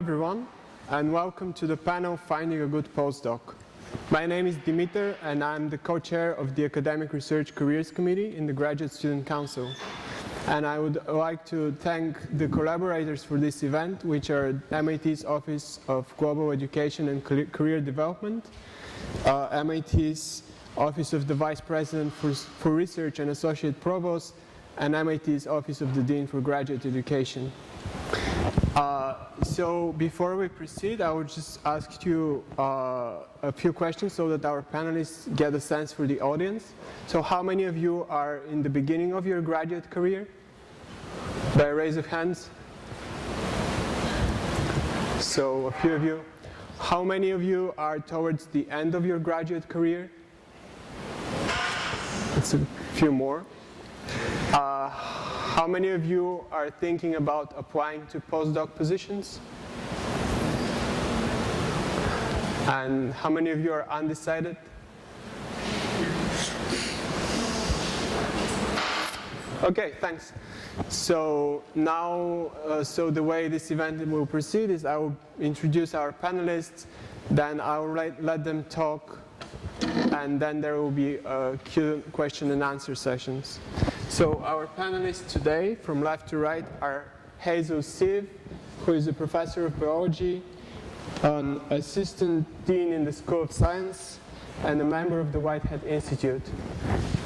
Everyone, and welcome to the panel Finding a Good Postdoc. My name is Dimitar, and I'm the co-chair of the Academic Research Careers Committee in the Graduate Student Council. And I would like to thank the collaborators for this event, which are MIT's Office of Global Education and Career Development, MIT's Office of the Vice President for Research and Associate Provost, and MIT's Office of the Dean for Graduate Education. So before we proceed, I would just ask you a few questions so that our panelists get a sense for the audience. So how many of you are in the beginning of your graduate career? By a raise of hands. So a few of you. How many of you are towards the end of your graduate career? It's a few more. How many of you are thinking about applying to postdoc positions? And how many of you are undecided? Okay, thanks. So now, the way this event will proceed is I will introduce our panelists, then I will let them talk, and then there will be question and answer sessions. So our panelists today, from left to right, are Jesus Siv, who is a professor of biology, an assistant dean in the School of Science, and a member of the Whitehead Institute.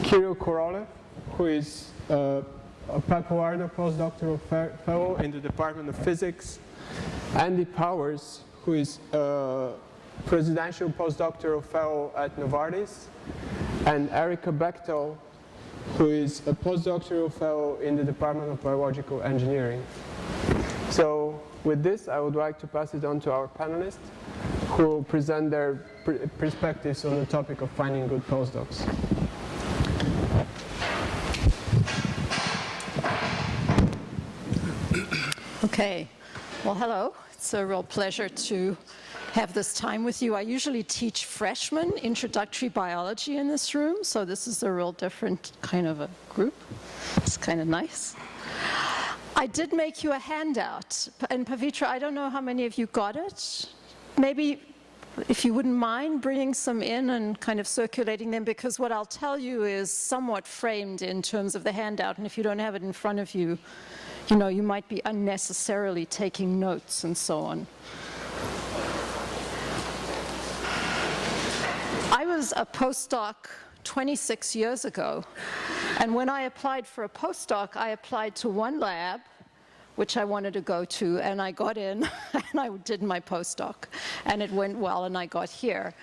Kirill Korolev, who is a Papalardo postdoctoral fellow in the Department of Physics. Andy Powers, who is a presidential postdoctoral fellow at Novartis. And Erika Bechtel, who is a postdoctoral fellow in the Department of Biological Engineering. So with this, I would like to pass it on to our panelists, who will present their perspectives on the topic of finding good postdocs. Okay. Well, hello. It's a real pleasure to have this time with you. I usually teach freshmen introductory biology in this room, so this is a real different kind of a group. It's kind of nice. I did make you a handout, and Pavitra, I don't know how many of you got it. Maybe if you wouldn't mind bringing some in and kind of circulating them, because what I'll tell you is somewhat framed in terms of the handout, and if you don't have it in front of you, you know, you might be unnecessarily taking notes and so on. I was a postdoc 26 years ago, and when I applied for a postdoc, I applied to one lab, which I wanted to go to, and I got in, and I did my postdoc, and it went well, and I got here.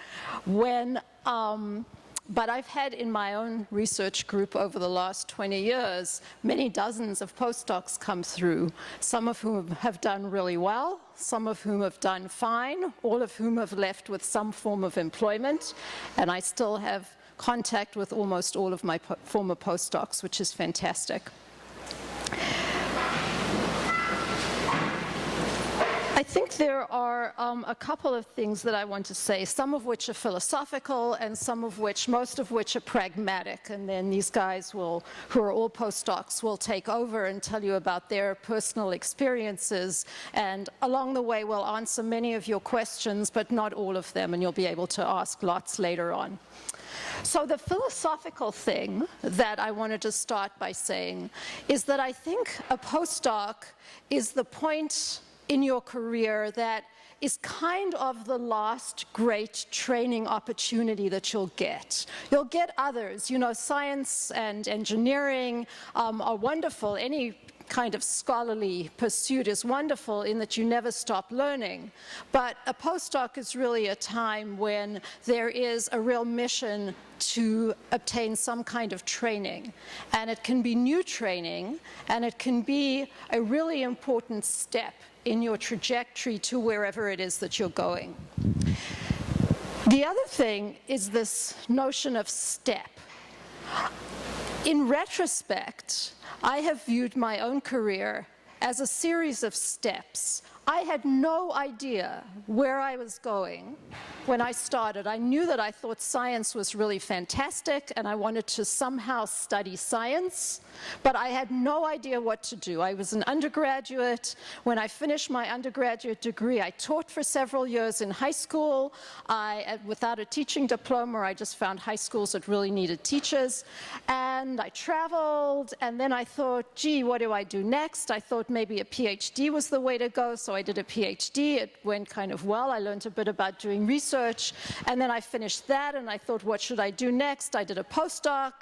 But I've had in my own research group over the last 20 years, many dozens of postdocs come through, some of whom have done really well, some of whom have done fine, all of whom have left with some form of employment, and I still have contact with almost all of my former postdocs, which is fantastic. I think there are a couple of things that I want to say, some of which are philosophical and most of which are pragmatic, and then these guys who are all postdocs will take over and tell you about their personal experiences, and along the way we'll answer many of your questions, but not all of them, and you'll be able to ask lots later on. So the philosophical thing that I wanted to start by saying is that I think a postdoc is the point in your career that is kind of the last great training opportunity that you'll get. You'll get others. You know, science and engineering are wonderful. Any kind of scholarly pursuit is wonderful in that you never stop learning. But a postdoc is really a time when there is a real mission to obtain some kind of training. And it can be new training, and it can be a really important step in your trajectory to wherever it is that you're going. The other thing is this notion of step. In retrospect, I have viewed my own career as a series of steps. I had no idea where I was going when I started. I knew that I thought science was really fantastic and I wanted to somehow study science, but I had no idea what to do. I was an undergraduate. When I finished my undergraduate degree, I taught for several years in high school. Without a teaching diploma, I just found high schools that really needed teachers. And I traveled, and then I thought, gee, what do I do next? I thought maybe a PhD was the way to go, so I did a PhD. It went kind of well. I learned a bit about doing research, and then I finished that, and I thought, what should I do next? I did a postdoc.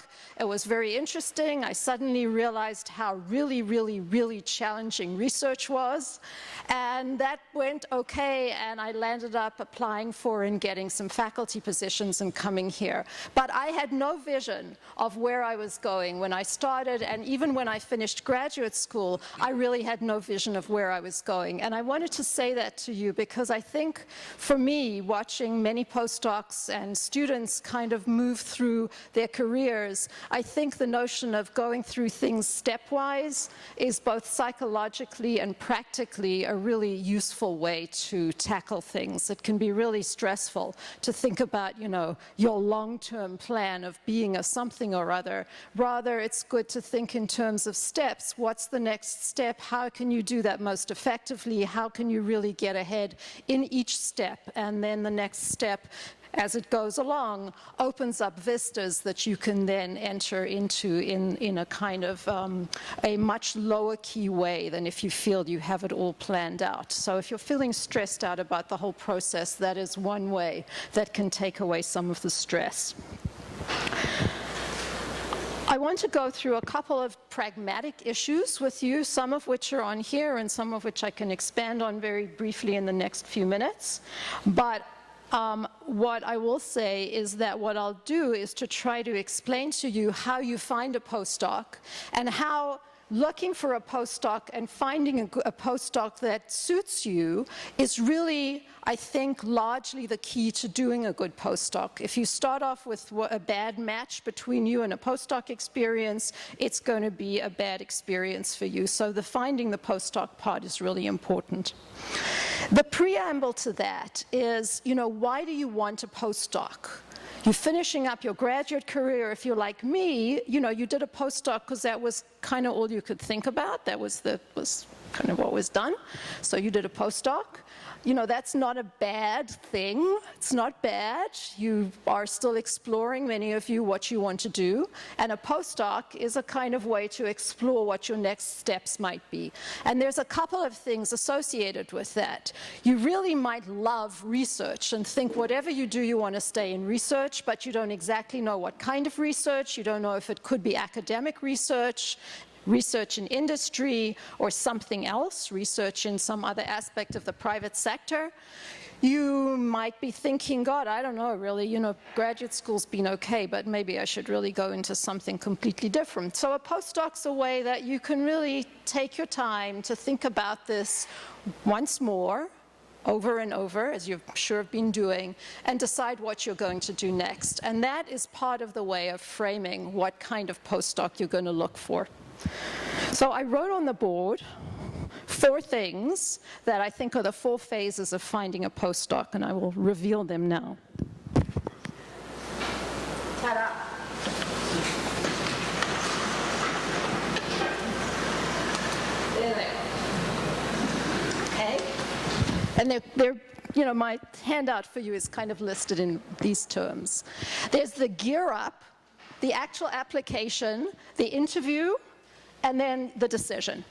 It was very interesting. I suddenly realized how really, really, really challenging research was, and that went okay, and I landed up applying for and getting some faculty positions and coming here. But I had no vision of where I was going when I started, and even when I finished graduate school, I really had no vision of where I was going. And I wanted to say that to you because I think, for me, watching many postdocs and students kind of move through their careers, I think the notion of going through things stepwise is both psychologically and practically a really useful way to tackle things. It can be really stressful to think about, you know, your long-term plan of being a something or other. Rather, it's good to think in terms of steps. What's the next step? How can you do that most effectively? How can you really get ahead in each step? And then the next step, as it goes along, opens up vistas that you can then enter into in a kind of a much lower key way than if you feel you have it all planned out. So if you're feeling stressed out about the whole process, that is one way that can take away some of the stress. I want to go through a couple of pragmatic issues with you, some of which are on here and some of which I can expand on very briefly in the next few minutes. But what I will say is that what I'll do is to try to explain to you how you find a postdoc and how looking for a postdoc and finding a postdoc that suits you is really, I think, largely the key to doing a good postdoc. If you start off with a bad match between you and a postdoc experience, it's going to be a bad experience for you. So finding the postdoc part is really important. The preamble to that is, you know, why do you want a postdoc? You're finishing up your graduate career. If you're like me, you know, you did a postdoc because that was kind of all you could think about. That was kind of what was done. So you did a postdoc. You know, that's not a bad thing. It's not bad. You are still exploring, many of you, what you want to do. And a postdoc is a kind of way to explore what your next steps might be. And there's a couple of things associated with that. You really might love research and think whatever you do, you want to stay in research, but you don't exactly know what kind of research. You don't know if it could be academic research, research in industry, or something else, research in some other aspect of the private sector. You might be thinking, God, I don't know really, you know, graduate school's been okay, but maybe I should really go into something completely different. So a postdoc's a way that you can really take your time to think about this once more, over and over, as you've sure have been doing, and decide what you're going to do next. And that is part of the way of framing what kind of postdoc you're going to look for. So I wrote on the board 4 things that I think are the 4 phases of finding a postdoc, and I will reveal them now. Ta-da! There they are. Okay? And they're, you know, my handout for you is kind of listed in these terms. There's the gear up, the actual application, the interview, and then the decision.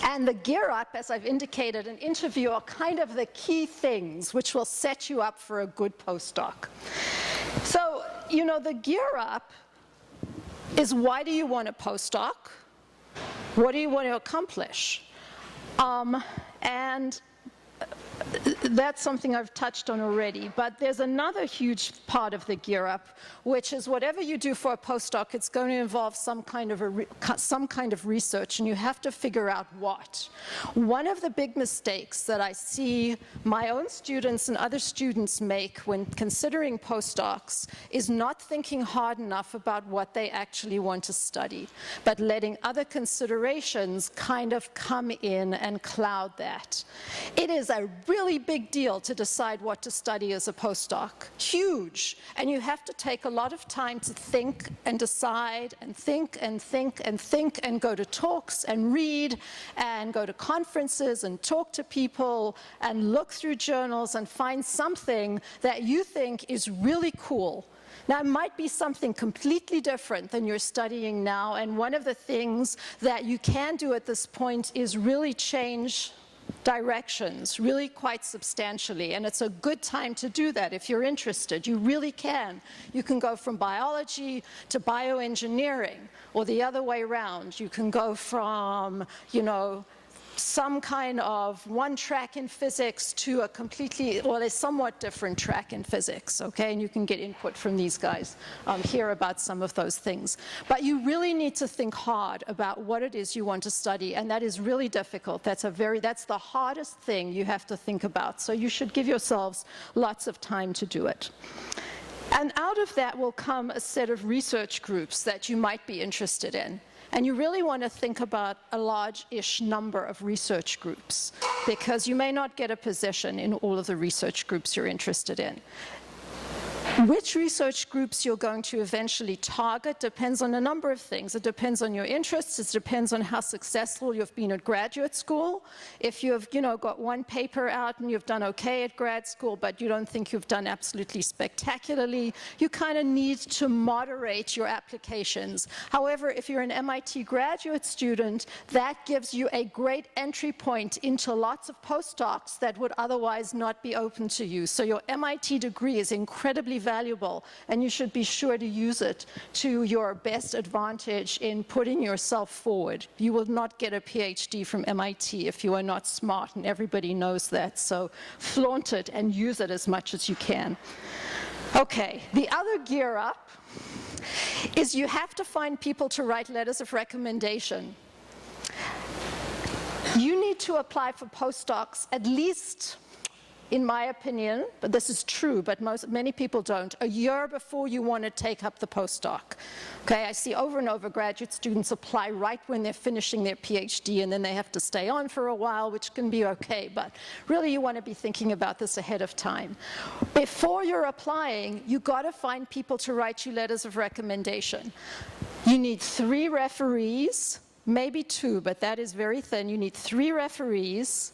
And the gear up, as I've indicated, an interview are kind of the key things which will set you up for a good postdoc. So, you know, the gear up is, why do you want a postdoc? What do you want to accomplish? And that's something I've touched on already, but there's another huge part of the gear up, which is whatever you do for a postdoc, it's going to involve some kind of research, and you have to figure out what. One of the big mistakes that I see my own students and other students make when considering postdocs is not thinking hard enough about what they actually want to study, but letting other considerations kind of come in and cloud that. It is a really big deal to decide what to study as a postdoc. Huge. And you have to take a lot of time to think and decide and think and think and think and go to talks and read and go to conferences and talk to people and look through journals and find something that you think is really cool. Now, it might be something completely different than you're studying now, and one of the things that you can do at this point is really change directions, really quite substantially, and it's a good time to do that if you're interested. You really can. You can go from biology to bioengineering, or the other way around. You can go from, you know, some kind of one track in physics to a completely, well, a somewhat different track in physics, okay? And you can get input from these guys here about some of those things. But you really need to think hard about what it is you want to study, and that is really difficult. That's the hardest thing you have to think about. So you should give yourselves lots of time to do it. And out of that will come a set of research groups that you might be interested in. And you really want to think about a large-ish number of research groups, because you may not get a position in all of the research groups you're interested in. Which research groups you're going to eventually target depends on a number of things. It depends on your interests. It depends on how successful you've been at graduate school. If you've, got one paper out and you've done okay at grad school, but you don't think you've done absolutely spectacularly, you kind of need to moderate your applications. However, if you're an MIT graduate student, that gives you a great entry point into lots of postdocs that would otherwise not be open to you. So your MIT degree is incredibly valuable, and you should be sure to use it to your best advantage in putting yourself forward. You will not get a PhD from MIT if you are not smart, and everybody knows that. So flaunt it and use it as much as you can. Okay, the other gear up is you have to find people to write letters of recommendation. You need to apply for postdocs at least, in my opinion, but this is true, but many people don't, a year before you want to take up the postdoc. Okay, I see over and over graduate students apply right when they're finishing their PhD, and then they have to stay on for a while, which can be okay, but really you want to be thinking about this ahead of time. Before you're applying, you've got to find people to write you letters of recommendation. You need 3 referees, maybe 2, but that is very thin. You need 3 referees.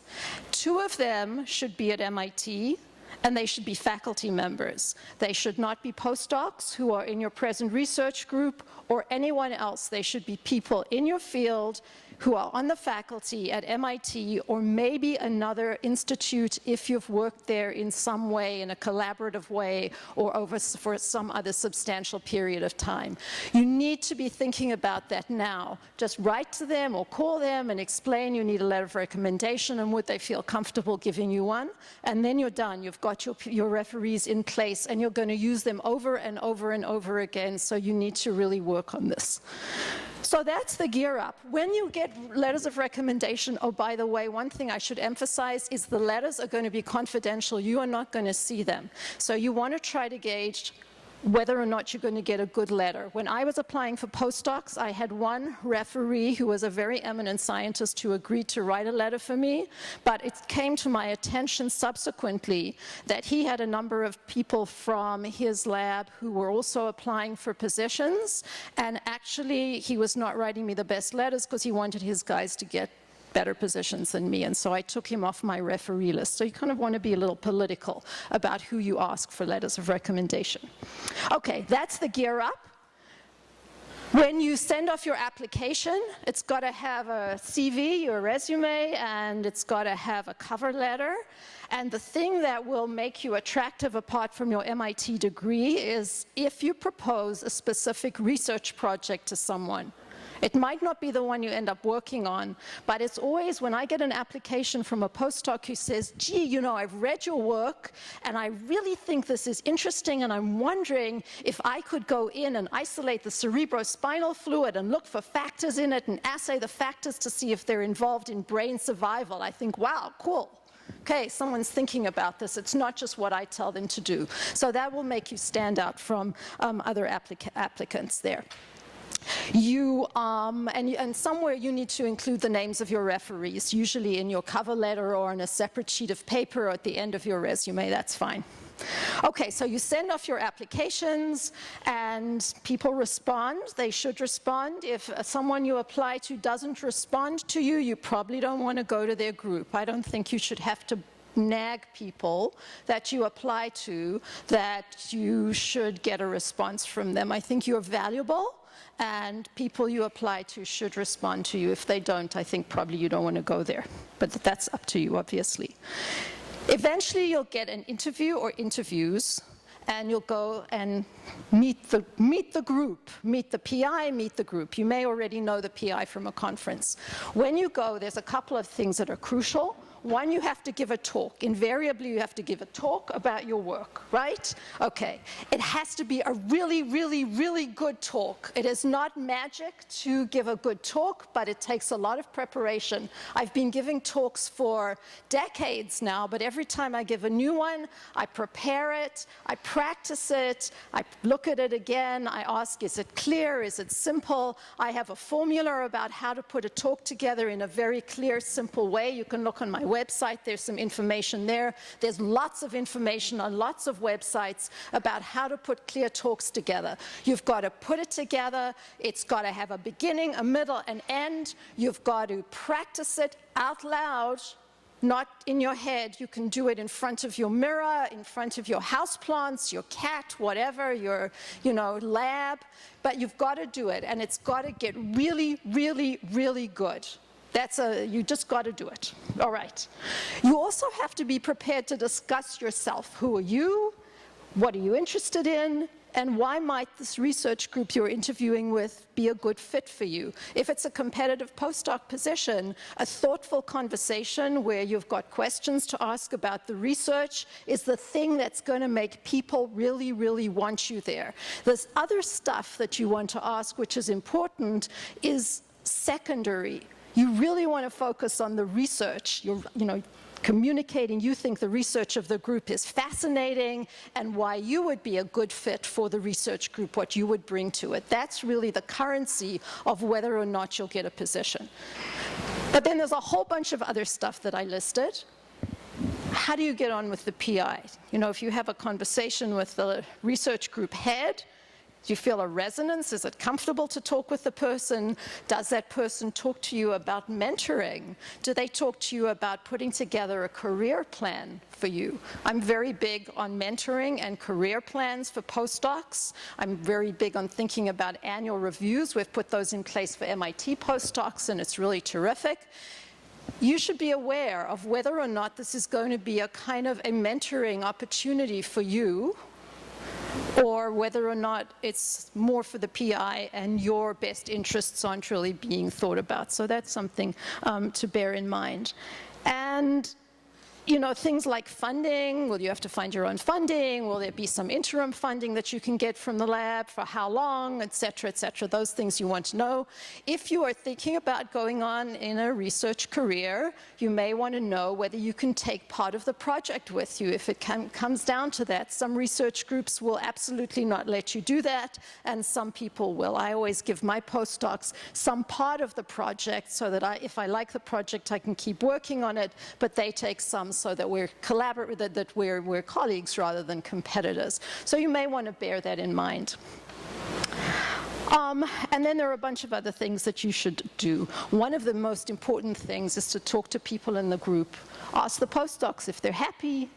2 of them should be at MIT, and they should be faculty members. They should not be postdocs who are in your present research group or anyone else. They should be people in your field who are on the faculty at MIT or maybe another institute if you've worked there in some way, in a collaborative way, or for some other substantial period of time. You need to be thinking about that now. Just write to them or call them and explain you need a letter of recommendation and would they feel comfortable giving you one, and then you're done. You've got your referees in place, and you're going to use them over and over and over again, so you need to really work on this. So that's the gear up. When you get letters of recommendation, oh, by the way, one thing I should emphasize is the letters are going to be confidential. You are not going to see them. So you want to try to gauge whether or not you're going to get a good letter. When I was applying for postdocs, I had one referee who was a very eminent scientist who agreed to write a letter for me, but it came to my attention subsequently that he had a number of people from his lab who were also applying for positions, and actually he was not writing me the best letters because he wanted his guys to get better positions than me, and so I took him off my referee list. So you kind of want to be a little political about who you ask for letters of recommendation. Okay, that's the gear up. When you send off your application, it's got to have a CV, your resume, and it's got to have a cover letter. And the thing that will make you attractive apart from your MIT degree is if you propose a specific research project to someone. It might not be the one you end up working on, but it's always when I get an application from a postdoc who says, gee, you know, I've read your work and I really think this is interesting and I'm wondering if I could go in and isolate the cerebrospinal fluid and look for factors in it and assay the factors to see if they're involved in brain survival. I think, wow, cool. Okay, someone's thinking about this. It's not just what I tell them to do. So that will make you stand out from other applicants there. And somewhere you need to include the names of your referees, usually in your cover letter or on a separate sheet of paper or at the end of your resume. That's fine. Okay, so you send off your applications and people respond. They should respond. If someone you apply to doesn't respond to you, you probably don't want to go to their group. I don't think you should have to nag people that you apply to that you should get a response from them. I think you're valuable. And people you apply to should respond to you. If they don't, I think probably you don't want to go there. But that's up to you, obviously. Eventually, you'll get an interview or interviews, and you'll go and meet the group, meet the PI, meet the group. You may already know the PI from a conference. When you go, there's a couple of things that are crucial. One, you have to give a talk. Invariably, you have to give a talk about your work, right? Okay. It has to be a really, really, really good talk. It is not magic to give a good talk, but it takes a lot of preparation. I've been giving talks for decades now, but every time I give a new one, I prepare it, I practice it, I look at it again, I ask, is it clear, is it simple? I have a formula about how to put a talk together in a very clear, simple way. You can look on my website, there's some information there. There's lots of information on lots of websites about how to put clear talks together. You've got to put it together, it's got to have a beginning, a middle, an end. You've got to practice it out loud, not in your head. You can do it in front of your mirror, in front of your houseplants, your cat, whatever, your lab, but you've got to do it, and it's got to get really, really, really good. You just got to do it. All right. You also have to be prepared to discuss yourself. Who are you? What are you interested in? And why might this research group you're interviewing with be a good fit for you? If it's a competitive postdoc position, a thoughtful conversation where you've got questions to ask about the research is the thing that's going to make people really, really want you there. There's other stuff that you want to ask, which is important, is secondary. You really want to focus on the research. You're, communicating you think the research of the group is fascinating and why you would be a good fit for the research group, what you would bring to it. That's really the currency of whether or not you'll get a position. But then there's a whole bunch of other stuff that I listed. How do you get on with the PI? If you have a conversation with the research group head, do you feel a resonance? Is it comfortable to talk with the person? Does that person talk to you about mentoring? Do they talk to you about putting together a career plan for you? I'm very big on mentoring and career plans for postdocs. I'm very big on thinking about annual reviews. We've put those in place for MIT postdocs, and it's really terrific. You should be aware of whether or not this is going to be a kind of a mentoring opportunity for you, or whether or not it's more for the PI and your best interests aren't really being thought about. So that's something to bear in mind. And things like funding, will you have to find your own funding? Will there be some interim funding that you can get from the lab? For how long, et cetera, those things you want to know. If you are thinking about going on in a research career, you may want to know whether you can take part of the project with you. If it comes down to that, some research groups will absolutely not let you do that, and some people will. I always give my postdocs some part of the project so that if I like the project, I can keep working on it, but they take some so that we're we're colleagues rather than competitors. So you may want to bear that in mind. And then there are a bunch of other things that you should do. One of the most important things is to talk to people in the group. Ask the postdocs if they're happy.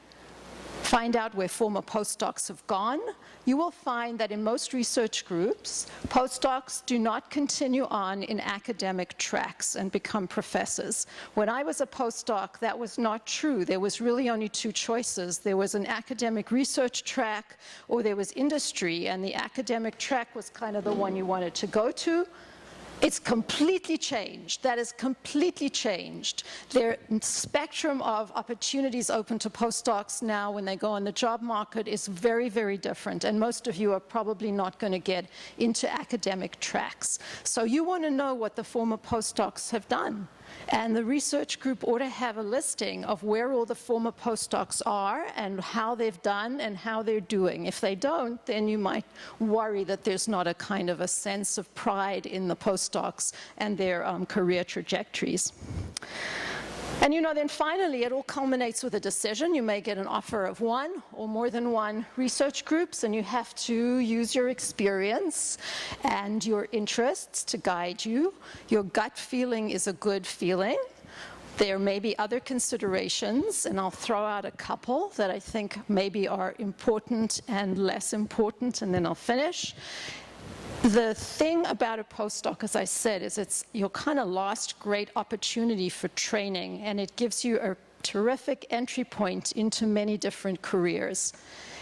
Find out where former postdocs have gone. You will find that in most research groups, postdocs do not continue on in academic tracks and become professors. When I was a postdoc, that was not true. There was really only two choices. There was an academic research track, or there was industry, and the academic track was kind of the one you wanted to go to. It's completely changed. That is completely changed. Their spectrum of opportunities open to postdocs now when they go on the job market is very, very different. And most of you are probably not going to get into academic tracks. So you want to know what the former postdocs have done. And the research group ought to have a listing of where all the former postdocs are and how they've done and how they're doing. If they don't, then you might worry that there's not a kind of a sense of pride in the postdocs and their career trajectories. And you know, then finally, it all culminates with a decision. You may get an offer of one or more than one research groups, and you have to use your experience and your interests to guide you. Your gut feeling is a good feeling. There may be other considerations, and I'll throw out a couple that I think maybe are important and less important, and then I'll finish. The thing about a postdoc, as I said, is it's your kind of last great opportunity for training, and it gives you a terrific entry point into many different careers.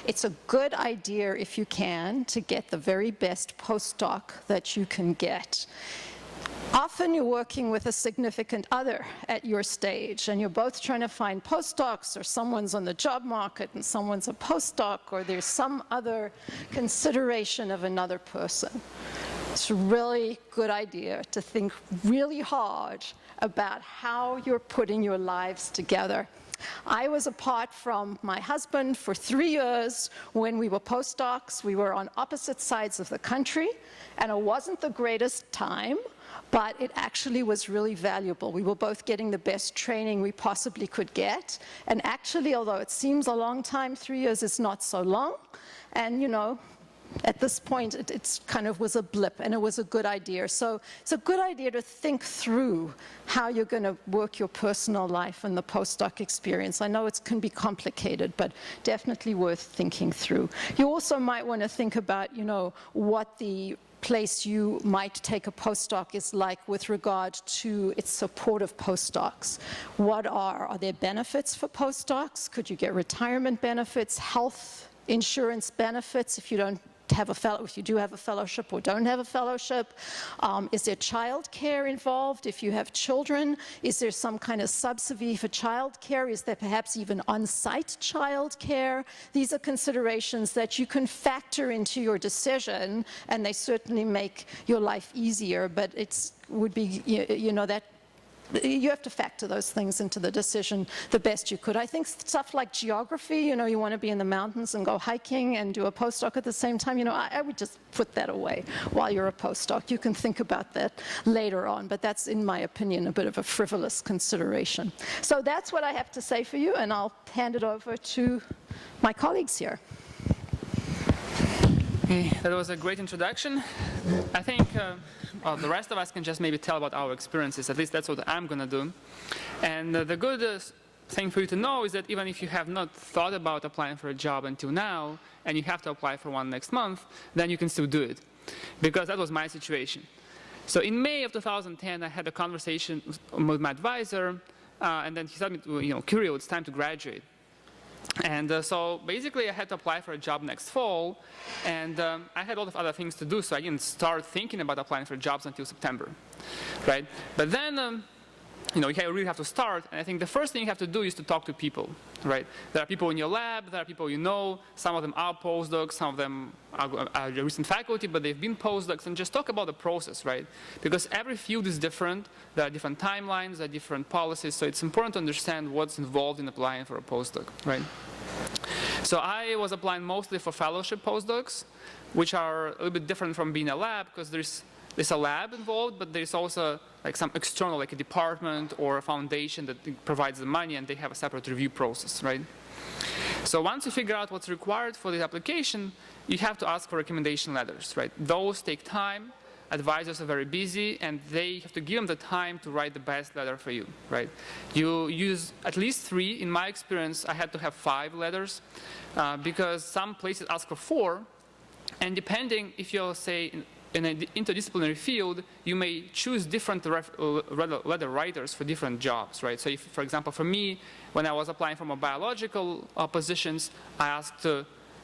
It's a good idea, if you can, to get the very best postdoc that you can get. Often you're working with a significant other at your stage, and you're both trying to find postdocs, or someone's on the job market and someone's a postdoc, or there's some other consideration of another person. It's a really good idea to think really hard about how you're putting your lives together. I was apart from my husband for 3 years when we were postdocs. We were on opposite sides of the country, and it wasn't the greatest time, but it actually was really valuable. We were both getting the best training we possibly could get. And actually, although it seems a long time, 3 years is not so long. And, you know, at this point, it kind of was a blip, and it was a good idea. So it's a good idea to think through how you're going to work your personal life and the postdoc experience. I know it can be complicated, but definitely worth thinking through. You also might want to think about, you know, what the place you might take a postdoc is like with regard to its support of postdocs. What are there benefits for postdocs? Could you get retirement benefits, health insurance benefits if you don't have a fellow, if you do have a fellowship or don't have a fellowship? Is there child care involved if you have children? Is there some kind of subsidy for child care? Is there perhaps even on-site child care? These are considerations that you can factor into your decision, and they certainly make your life easier, but it would be, you know, that you have to factor those things into the decision the best you could. I think stuff like geography, you know, you want to be in the mountains and go hiking and do a postdoc at the same time, you know, I would just put that away while you're a postdoc. You can think about that later on, but that's, in my opinion, a bit of a frivolous consideration. So that's what I have to say for you, and I'll hand it over to my colleagues here. Okay, that was a great introduction. I think the rest of us can just maybe tell about our experiences. At least that's what I'm going to do. And the good thing for you to know is that even if you have not thought about applying for a job until now, and you have to apply for one next month, then you can still do it. Because that was my situation. So in May of 2010, I had a conversation with my advisor, and then he told me, Kirill, it's time to graduate. And so basically I had to apply for a job next fall, and I had a lot of other things to do, so I didn't start thinking about applying for jobs until September, right? But then, you really have to start, and I think the first thing you have to do is to talk to people, right? There are people in your lab, there are people you know, some of them are postdocs, some of them are recent faculty, but they've been postdocs, and just talk about the process, right? Because every field is different, there are different timelines, there are different policies, so it's important to understand what's involved in applying for a postdoc, right? So I was applying mostly for fellowship postdocs, which are a little bit different from being a lab, because there's a lab involved, but there's also like some external, like a department or a foundation that provides the money, and they have a separate review process, right? So once you figure out what's required for the application, you have to ask for recommendation letters, right? Those take time. Advisors are very busy, and they have to give them the time to write the best letter for you, right? You use at least 3. In my experience, I had to have 5 letters because some places ask for 4, and depending if you're, say, in an interdisciplinary field, you may choose different letter writers for different jobs, right? So if, for example, for me, when I was applying for my biological positions, I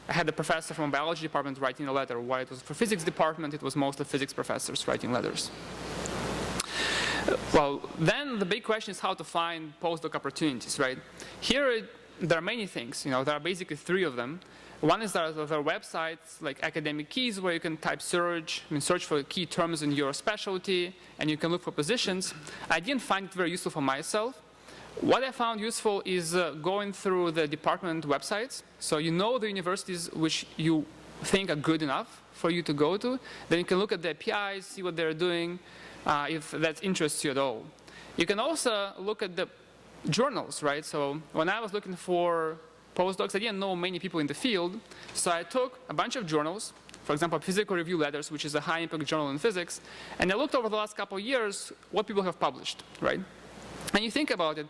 had a professor from a biology department writing a letter. While it was for physics department, it was mostly physics professors writing letters. Well, then the big question is how to find postdoc opportunities, right? Here, there are many things. There are basically 3 of them. One is there are websites like Academic Keys where you can type search for key terms in your specialty, and you can look for positions. I didn't find it very useful for myself. What I found useful is going through the department websites. So you know the universities which you think are good enough for you to go to. Then you can look at the APIs, see what they're doing, if that interests you at all. You can also look at the journals, right? So when I was looking for postdocs, I didn't know many people in the field. So I took a bunch of journals, for example, Physical Review Letters, which is a high-impact journal in physics, and I looked over the last couple of years what people have published, right? And you think about it.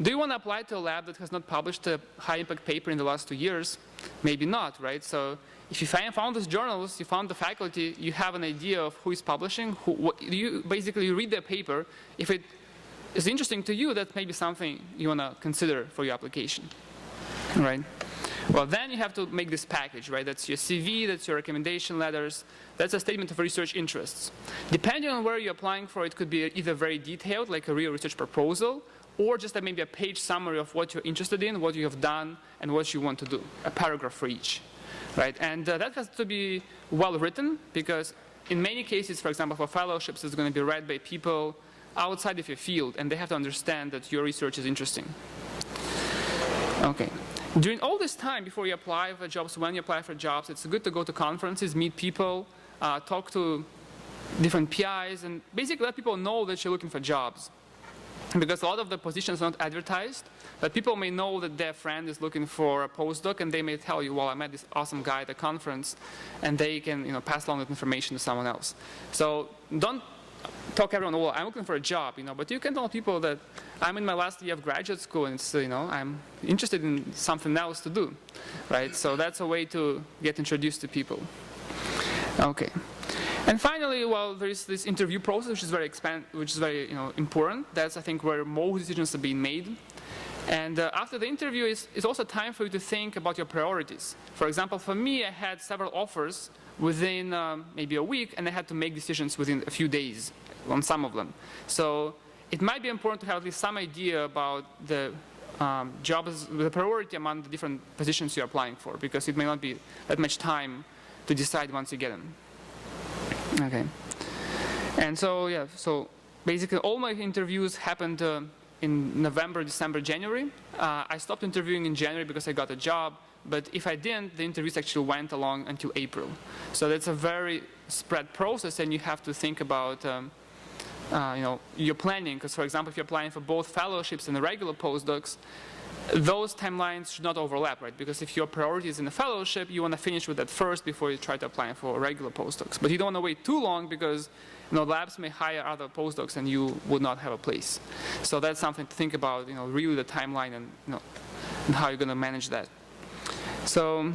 Do you want to apply to a lab that has not published a high-impact paper in the last 2 years? Maybe not, right? So if you found those journals, you found the faculty, you have an idea of who is publishing, you basically read their paper. If it is interesting to you, that may be something you want to consider for your application, right? Well, then you have to make this package, right? That's your CV, that's your recommendation letters, that's a statement of research interests. Depending on where you're applying for, it could be either very detailed, like a real research proposal, or just maybe a page summary of what you're interested in, what you have done, and what you want to do, a paragraph for each, right? And that has to be well written, because in many cases, for example, for fellowships, it's going to be read by people outside of your field, and they have to understand that your research is interesting. Okay. During all this time before you apply for jobs, when you apply for jobs, it's good to go to conferences, meet people, talk to different PIs, and basically let people know that you're looking for jobs. Because a lot of the positions are not advertised, but people may know that their friend is looking for a postdoc, and they may tell you, well, I met this awesome guy at a conference, and they can pass along that information to someone else. So don't talk everyone, well, I'm looking for a job, but you can tell people that I'm in my last year of graduate school, and it's, I'm interested in something else to do, right? So that's a way to get introduced to people. Okay. And finally, well, there is this interview process, which is very important. That's, I think, where most decisions are being made. And after the interview, it's also time for you to think about your priorities. For example, for me, I had several offers within maybe a week, and I had to make decisions within a few days on some of them. So it might be important to have at least some idea about the jobs, the priority among the different positions you're applying for, because it may not be that much time to decide once you get them. Okay. And so, yeah, so basically all my interviews happened in November, December, January. I stopped interviewing in January because I got a job, but if I didn't, the interviews actually went along until April. So that's a very spread process, and you have to think about your planning, because, for example, if you're applying for both fellowships and the regular postdocs, those timelines should not overlap, right? Because if your priority is in a fellowship, you want to finish with that first before you try to apply for regular postdocs. But you don't want to wait too long, because labs may hire other postdocs and you would not have a place. So that's something to think about, really the timeline and how you're going to manage that. So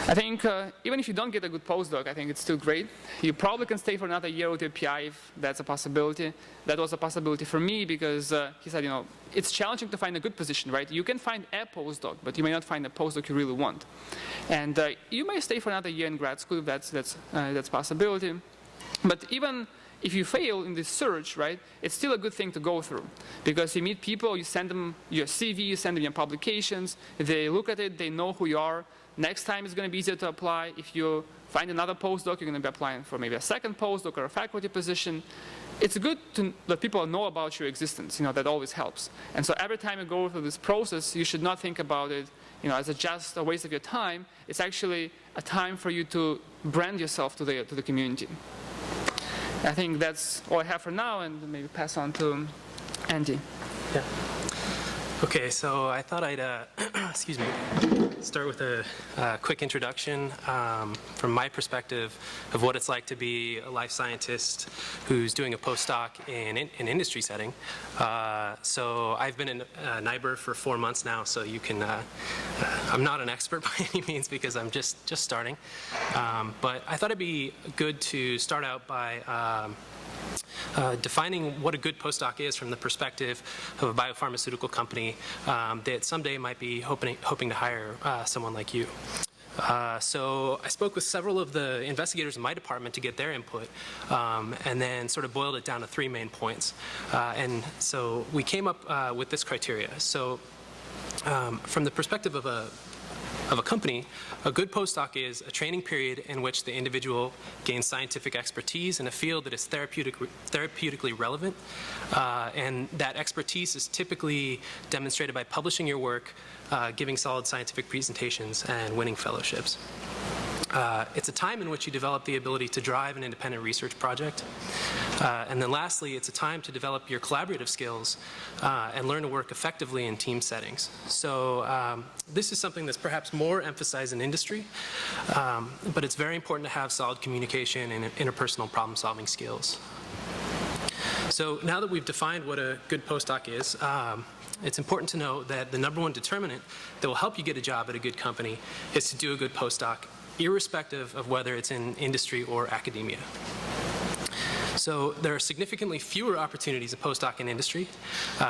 I think even if you don't get a good postdoc, I think it's still great. You probably can stay for another year with your PI if that's a possibility. That was a possibility for me because he said, it's challenging to find a good position, right? You can find a postdoc, but you may not find a postdoc you really want. And you may stay for another year in grad school if that's a possibility. But even if you fail in this search, right, it's still a good thing to go through. Because you meet people, you send them your CV, you send them your publications, they look at it, they know who you are. Next time it's going to be easier to apply. If you find another postdoc, you're going to be applying for maybe a second postdoc or a faculty position. It's good to let people know about your existence. That always helps. And so every time you go through this process, you should not think about it as just a waste of your time. It's actually a time for you to brand yourself to the community. I think that's all I have for now, and maybe pass on to Andy. Yeah. Okay, so I thought I'd excuse me, start with a quick introduction from my perspective of what it's like to be a life scientist who's doing a postdoc in an industry setting. So I've been in NIBR for 4 months now, so you can, I'm not an expert by any means because I'm just starting. But I thought it'd be good to start out by defining what a good postdoc is from the perspective of a biopharmaceutical company that someday might be hoping to hire someone like you. So I spoke with several of the investigators in my department to get their input, and then sort of boiled it down to 3 main points. And so we came up with this criteria. So from the perspective of a company, a good postdoc is a training period in which the individual gains scientific expertise in a field that is therapeutically relevant, and that expertise is typically demonstrated by publishing your work, giving solid scientific presentations, and winning fellowships. It's a time in which you develop the ability to drive an independent research project. And then lastly, it's a time to develop your collaborative skills and learn to work effectively in team settings. So this is something that's perhaps more emphasized in industry, but it's very important to have solid communication and interpersonal problem-solving skills. So now that we've defined what a good postdoc is, it's important to know that the #1 determinant that will help you get a job at a good company is to do a good postdoc, irrespective of whether it's in industry or academia. So there are significantly fewer opportunities in postdoc in industry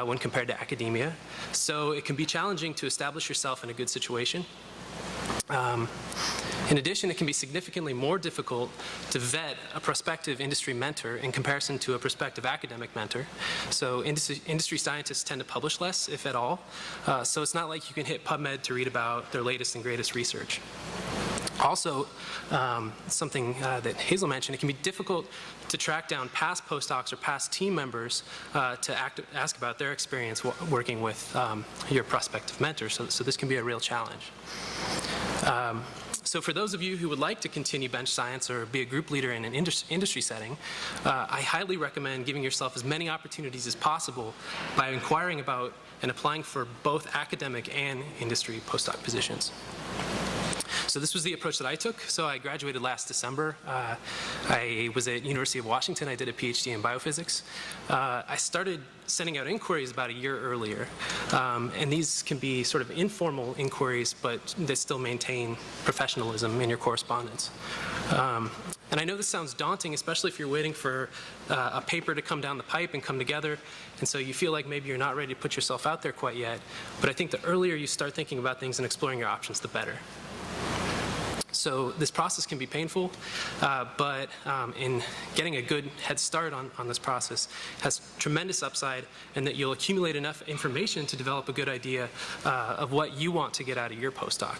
when compared to academia. So it can be challenging to establish yourself in a good situation. In addition, it can be significantly more difficult to vet a prospective industry mentor in comparison to a prospective academic mentor. So industry scientists tend to publish less, if at all. So it's not like you can hit PubMed to read about their latest and greatest research. Also, something that Hazel mentioned, it can be difficult to track down past postdocs or past team members to ask about their experience working with your prospective mentor. So this can be a real challenge. So for those of you who would like to continue bench science or be a group leader in an industry setting, I highly recommend giving yourself as many opportunities as possible by inquiring about and applying for both academic and industry postdoc positions. So this was the approach that I took. So I graduated last December. I was at University of Washington. I did a PhD in biophysics. I started sending out inquiries about a year earlier. And these can be sort of informal inquiries, but they still maintain professionalism in your correspondence. And I know this sounds daunting, especially if you're waiting for a paper to come down the pipe and come together, and so you feel like maybe you're not ready to put yourself out there quite yet. But I think the earlier you start thinking about things and exploring your options, the better. So this process can be painful, but in getting a good head start on this process has tremendous upside, and that you'll accumulate enough information to develop a good idea of what you want to get out of your postdoc.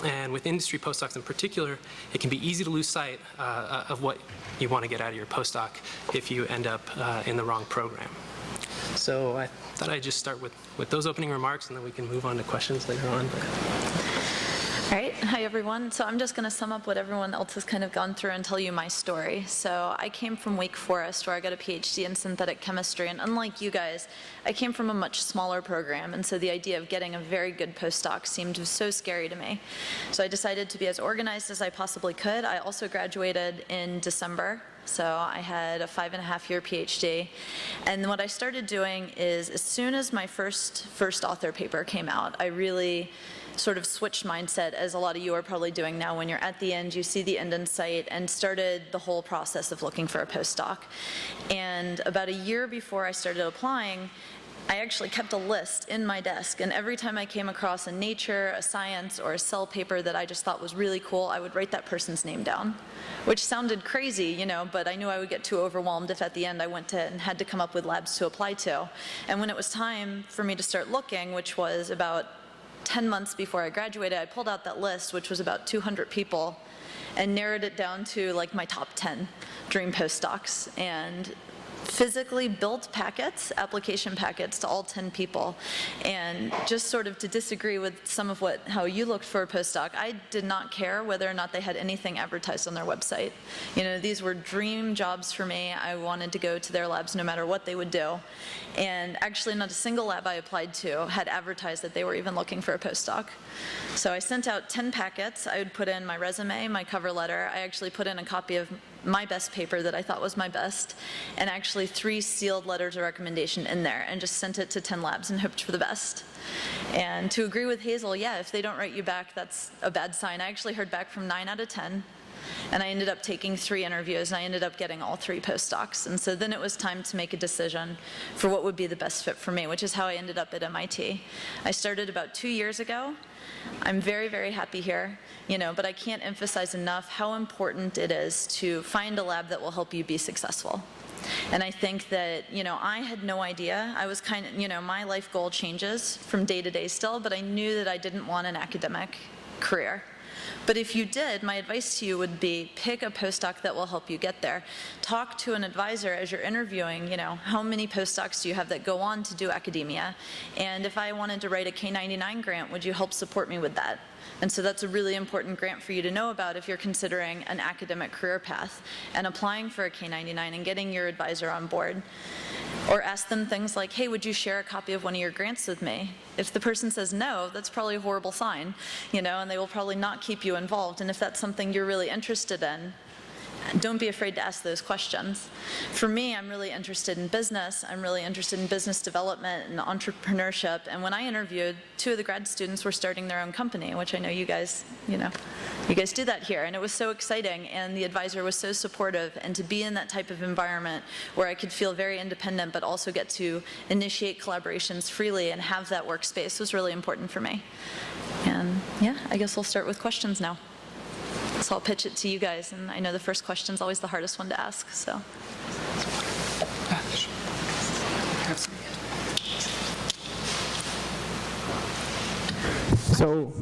And with industry postdocs in particular, it can be easy to lose sight of what you want to get out of your postdoc if you end up in the wrong program. So I thought I'd just start with those opening remarks, and then we can move on to questions later on. All right, hi everyone. So I'm just going to sum up what everyone else has kind of gone through and tell you my story. So I came from Wake Forest, where I got a PhD in synthetic chemistry, and unlike you guys, I came from a much smaller program, and so the idea of getting a very good postdoc seemed so scary to me. So I decided to be as organized as I possibly could. I also graduated in December. So I had a 5.5-year PhD, and what I started doing is, as soon as my first author paper came out, I really sort of switched mindset, as a lot of you are probably doing now. When you're at the end, you see the end in sight, and started the whole process of looking for a postdoc. And about a year before I started applying, I actually kept a list in my desk, and every time I came across a Nature, a Science, or a Cell paper that I just thought was really cool, I would write that person's name down, which sounded crazy, you know, but I knew I would get too overwhelmed if at the end I went to and had to come up with labs to apply to. And when it was time for me to start looking, which was about 10 months before I graduated, I pulled out that list, which was about 200 people, and narrowed it down to like my top 10 dream postdocs, and physically built packets, application packets, to all 10 people. And just sort of to disagree with some of how you looked for a postdoc, I did not care whether or not they had anything advertised on their website. You know, these were dream jobs for me. I wanted to go to their labs no matter what they would do. And actually not a single lab I applied to had advertised that they were even looking for a postdoc. So I sent out 10 packets. I would put in my resume, my cover letter. I actually put in a copy of my best paper that I thought was my best, and actually 3 sealed letters of recommendation in there, and just sent it to 10 labs and hoped for the best. And to agree with Hazel, yeah, if they don't write you back, that's a bad sign. I actually heard back from 9 out of 10. And I ended up taking 3 interviews, and I ended up getting all 3 postdocs. And so then it was time to make a decision for what would be the best fit for me, which is how I ended up at MIT. I started about 2 years ago. I'm very, very happy here, but I can't emphasize enough how important it is to find a lab that will help you be successful. And I think that, I had no idea. I was my life goal changes from day to day still, but I knew that I didn't want an academic career. But if you did, my advice to you would be pick a postdoc that will help you get there. Talk to an advisor as you're interviewing, how many postdocs do you have that go on to do academia? And if I wanted to write a K-99 grant, would you help support me with that? And so that's a really important grant for you to know about if you're considering an academic career path and applying for a K-99 and getting your advisor on board. Or ask them things like, hey, would you share a copy of one of your grants with me? If the person says no, that's probably a horrible sign, and they will probably not keep you involved. And if that's something you're really interested in, don't be afraid to ask those questions. For me, I'm really interested in business. I'm really interested in business development and entrepreneurship. And when I interviewed, 2 of the grad students were starting their own company, which I know you guys do that here. And it was so exciting. And the advisor was so supportive. And to be in that type of environment where I could feel very independent, but also get to initiate collaborations freely and have that workspace was really important for me. And yeah, I guess we'll start with questions now. So I'll pitch it to you guys, and I know the first question is always the hardest one to ask, so. So,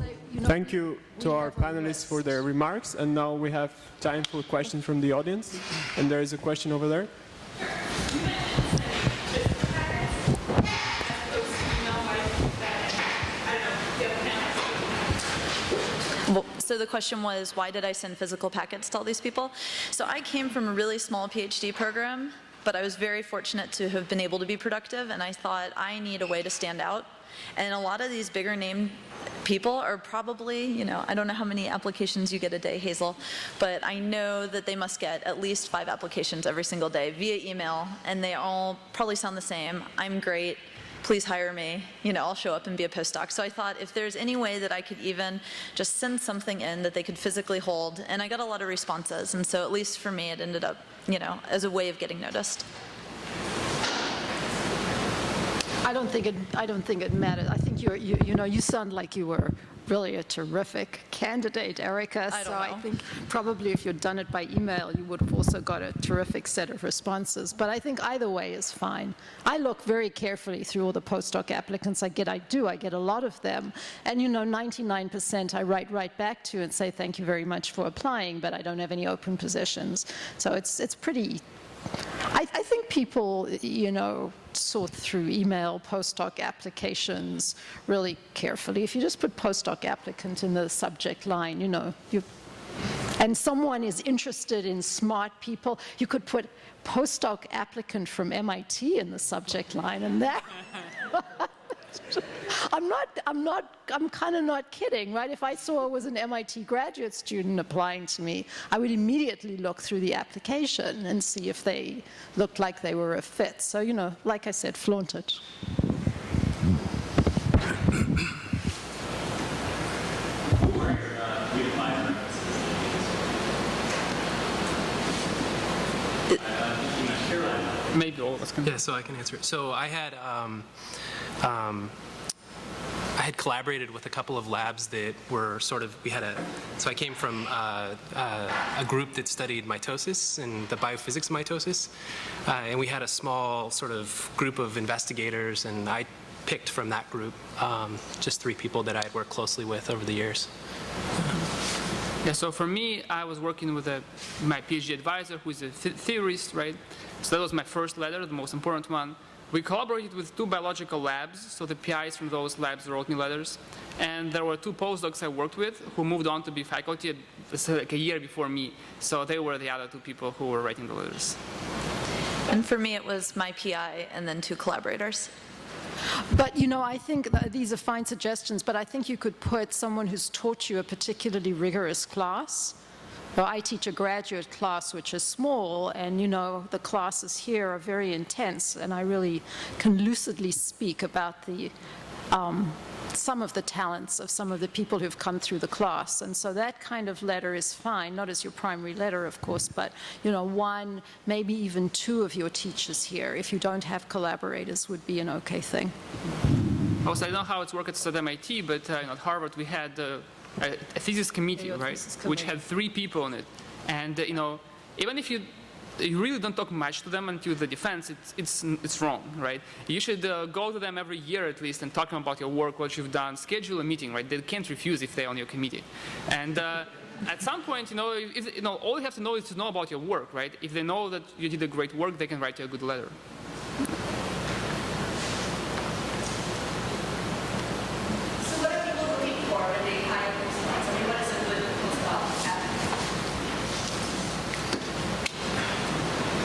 thank you to our panelists for their remarks, and now we have time for questions from the audience, and there is a question over there. So the question was, why did I send physical packets to all these people? So I came from a really small PhD program, but I was very fortunate to have been able to be productive, and I thought I need a way to stand out. And a lot of these bigger name people are probably, I don't know how many applications you get a day, Hazel, but I know that they must get at least 5 applications every single day via email, and they all probably sound the same. I'm great. Please hire me, I'll show up and be a postdoc. So I thought if there's any way that I could even just send something in that they could physically hold, and I got a lot of responses, and so at least for me it ended up, as a way of getting noticed. I don't think it matters. I think you sound like you were really a terrific candidate, Erica. So I think probably if you'd done it by email, you would have also got a terrific set of responses. But I think either way is fine. I look very carefully through all the postdoc applicants I get. I get a lot of them. And 99% I write right back to and say thank you very much for applying, but I don't have any open positions. So it's pretty. I think people, sort through email postdoc applications really carefully. If you just put postdoc applicant in the subject line, and someone is interested in smart people, you could put postdoc applicant from MIT in the subject line, and that. I'm kind of not kidding, right? If I saw it was an MIT graduate student applying to me, I would immediately look through the application and see if they looked like they were a fit. So, like I said, flaunt it. Maybe all of us can. Yeah, so I can answer it. So I had collaborated with a couple of labs that were so I came from a group that studied mitosis and the biophysics of mitosis, and we had a small sort of group of investigators, and I picked from that group just 3 people that I had worked closely with over the years. Yeah, so for me, I was working with my PhD advisor, who is a theorist, right? So that was my first letter, the most important one. We collaborated with 2 biological labs, so the PIs from those labs wrote me letters. And there were 2 postdocs I worked with who moved on to be faculty like a year before me. So they were the other 2 people who were writing the letters. And for me, it was my PI and then 2 collaborators. But, I think these are fine suggestions, but I think you could put someone who's taught you a particularly rigorous class. So I teach a graduate class which is small, and the classes here are very intense, and I really can lucidly speak about the some of the talents of some of the people who've come through the class. And so that kind of letter is fine, not as your primary letter, of course, but, you know, one, maybe even two of your teachers here, if you don't have collaborators, would be an okay thing. Also, I don't know how it's works at MIT, but at Harvard we had a thesis committee, right, which had 3 people in it. And, you know, even if you really don't talk much to them until the defense, it's wrong, right? You should go to them every year at least and talk to them about your work, what you've done, schedule a meeting, right? They can't refuse if they're on your committee. And at some point, all you have to know is to know about your work, right? If they know that you did a great work, they can write you a good letter. So what are people looking for when they hire postdocs? I mean, what is a good postdoc applicant?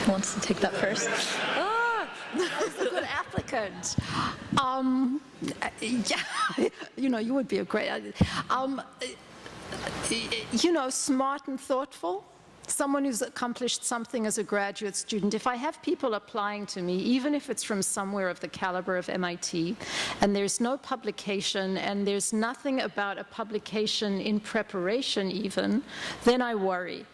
Who wants to take that first? That's a good applicant. Yeah, you know, you would be a great, you know, smart and thoughtful. Someone who's accomplished something as a graduate student. If I have people applying to me, even if it's from somewhere of the caliber of MIT, and there's no publication, and there's nothing about a publication in preparation even, then I worry.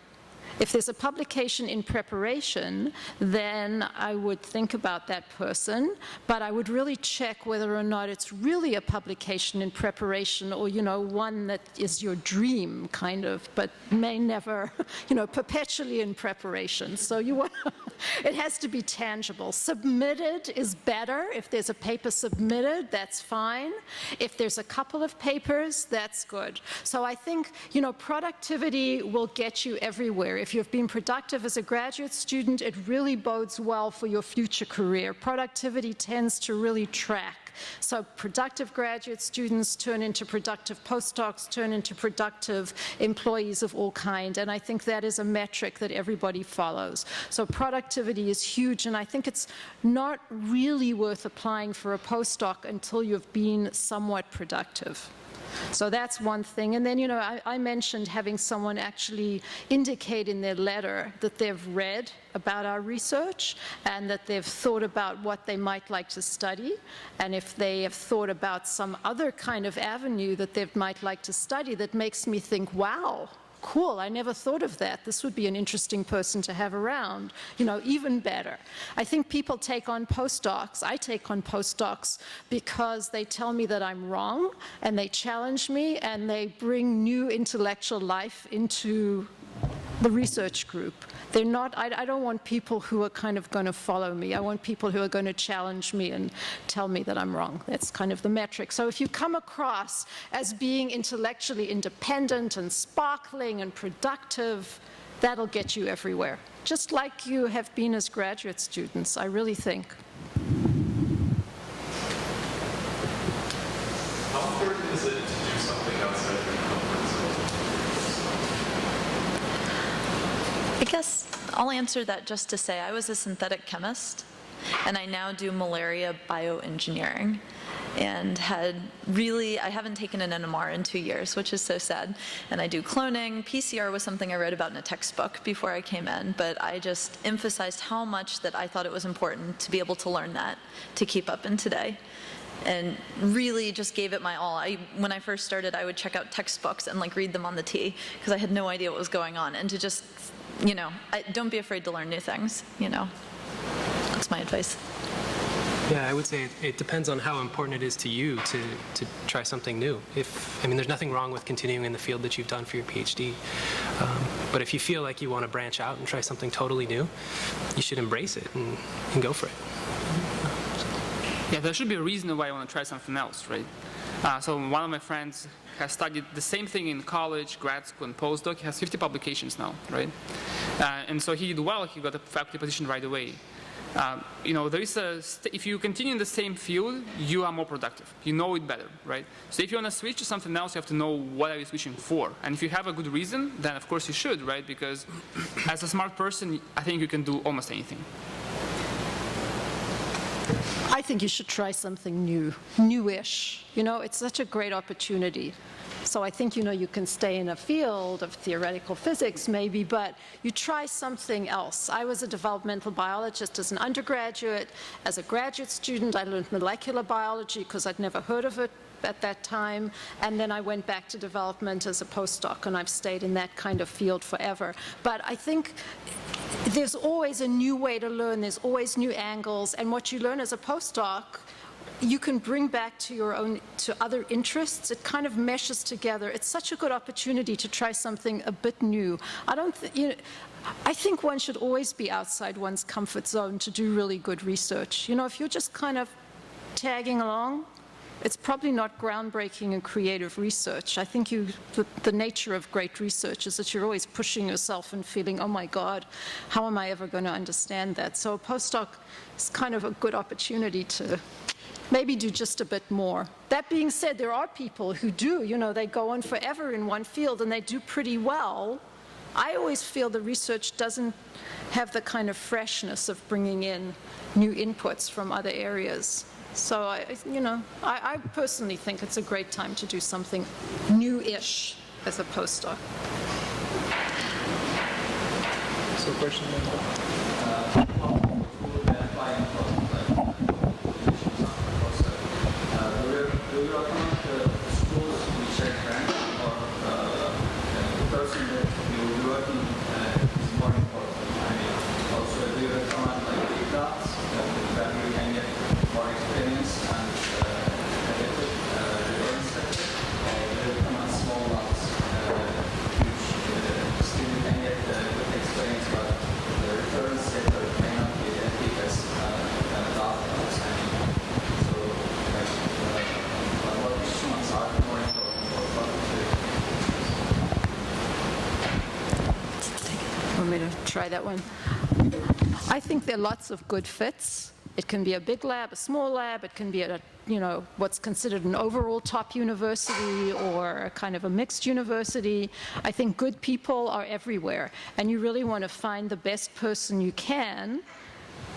If there's a publication in preparation, then I would think about that person, but I would really check whether or not it's really a publication in preparation, or, you know, one that is your dream, kind of, but may never, you know, perpetually in preparation. So you want it has to be tangible. Submitted is better. If there's a paper submitted, that's fine. If there's a couple of papers, that's good. So I think, you know, productivity will get you everywhere. If you've been productive as a graduate student, it really bodes well for your future career. Productivity tends to really track. So productive graduate students turn into productive postdocs, turn into productive employees of all kind, and I think that is a metric that everybody follows. So productivity is huge, and I think it's not really worth applying for a postdoc until you've been somewhat productive. So that's one thing. And then, you know, I mentioned having someone actually indicate in their letter that they've read about our research and that they've thought about what they might like to study. And if they have thought about some other kind of avenue that they might like to study, that makes me think, wow, cool, I never thought of that. This would be an interesting person to have around. You know, even better. I think people take on postdocs. I take on postdocs because they tell me that I'm wrong, and they challenge me, and they bring new intellectual life into the research group. They're not, I don't want people who are kind of going to follow me. I want people who are going to challenge me and tell me that I'm wrong. That's kind of the metric. So if you come across as being intellectually independent and sparkling and productive, that'll get you everywhere. Just like you have been as graduate students, I really think. How important is it to do something outside your comfort zone? I guess I'll answer that just to say I was a synthetic chemist, and I now do malaria bioengineering, and I haven't taken an NMR in 2 years, which is so sad. And I do cloning. PCR was something I read about in a textbook before I came in, but I just emphasized how much that I thought it was important to be able to learn that, to keep up in today. And really just gave it my all. When I first started, I would check out textbooks and like read them on the T, because I had no idea what was going on. And to just, you know, don't be afraid to learn new things, you know. That's my advice. Yeah, I would say it depends on how important it is to you to try something new. I mean, there's nothing wrong with continuing in the field that you've done for your PhD. But if you feel like you want to branch out and try something totally new, you should embrace it and go for it. Yeah, there should be a reason why I want to try something else, right? So one of my friends has studied the same thing in college, grad school, and postdoc. He has 50 publications now, right? And so he did well. He got a faculty position right away. You know, there is if you continue in the same field, you are more productive. You know it better, right? So if you want to switch to something else, you have to know what are you switching for. And if you have a good reason, then of course you should, right? Because as a smart person, I think you can do almost anything. I think you should try something new, newish. You know, it's such a great opportunity. So I think, you know, you can stay in a field of theoretical physics maybe, but you try something else. I was a developmental biologist as an undergraduate. As a graduate student, I learned molecular biology because I'd never heard of it at that time, and then I went back to development as a postdoc, and I've stayed in that kind of field forever. But I think there's always a new way to learn, there's always new angles, and what you learn as a postdoc, you can bring back to your own, to other interests. It kind of meshes together. It's such a good opportunity to try something a bit new. I think one should always be outside one's comfort zone to do really good research. You know, if you're just kind of tagging along, it's probably not groundbreaking and creative research. I think the nature of great research is that you're always pushing yourself and feeling, oh my God, how am I ever going to understand that? So a postdoc is kind of a good opportunity to maybe do just a bit more. That being said, there are people who do, you know, they go on forever in one field and they do pretty well. I always feel the research doesn't have the kind of freshness of bringing in new inputs from other areas. So, I personally think it's a great time to do something new-ish as a postdoc. So question do you recommend schools which are grants or the person that you will be working is more important? I mean, also do you recommend like big labs that you can get more experience and get it returns better? Or do you recommend small labs which still you can get good experience but the returns sector may not be as big as lab labs? I mean, so like what instruments are more important for Want me to try that one? I think there are lots of good fits. It can be a big lab, a small lab. It can be at what's considered an overall top university or a kind of a mixed university. I think good people are everywhere, and you really want to find the best person you can.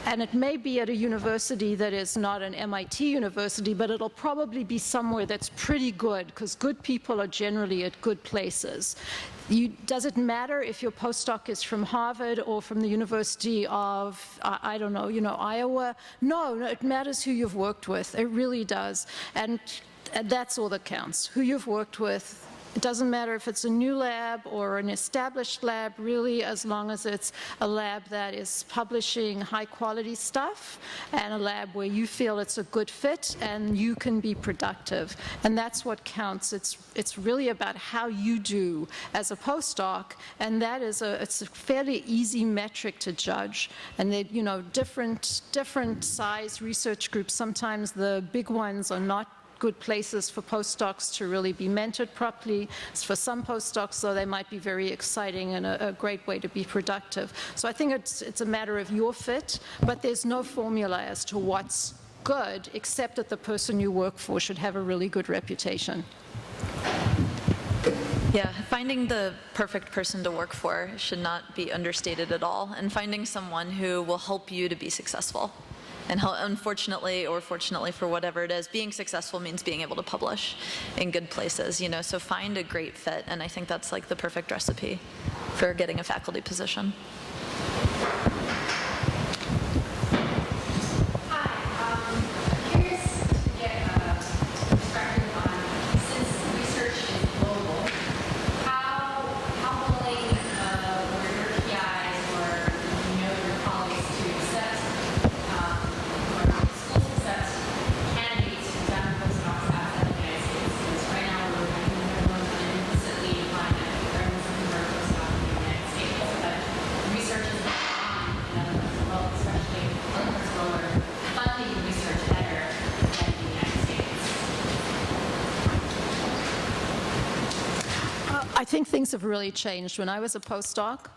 And it may be at a university that is not an MIT university, but it'll probably be somewhere that's pretty good, because good people are generally at good places. Does it matter if your postdoc is from Harvard or from the University of, I don't know, Iowa? No, it matters who you've worked with. It really does. And that's all that counts, who you've worked with. It doesn't matter if it's a new lab or an established lab, really, as long as it's a lab that is publishing high-quality stuff and a lab where you feel it's a good fit and you can be productive. And that's what counts. It's really about how you do as a postdoc, and that is it's a fairly easy metric to judge. And they, different size research groups, sometimes the big ones are not good places for postdocs to really be mentored properly. For some postdocs, though, they might be very exciting and a great way to be productive. So I think it's a matter of your fit, but there's no formula as to what's good, except that the person you work for should have a really good reputation. Yeah, finding the perfect person to work for should not be understated at all, and finding someone who will help you to be successful. And unfortunately, or fortunately for whatever it is, being successful means being able to publish in good places, so find a great fit, and I think that's like the perfect recipe for getting a faculty position. I think things have really changed. When I was a postdoc,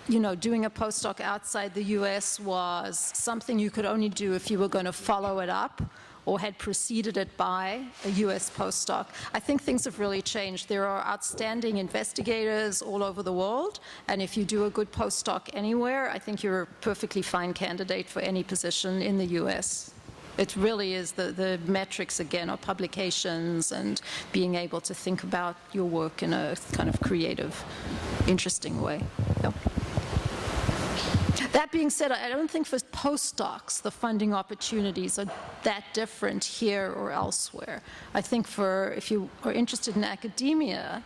doing a postdoc outside the US was something you could only do if you were going to follow it up or had preceded it by a US postdoc. I think things have really changed. There are outstanding investigators all over the world, and if you do a good postdoc anywhere, I think you're a perfectly fine candidate for any position in the US. It really is the metrics, again, are publications and being able to think about your work in a kind of creative, interesting way. Yep. That being said, I don't think for postdocs the funding opportunities are that different here or elsewhere. I think if you are interested in academia,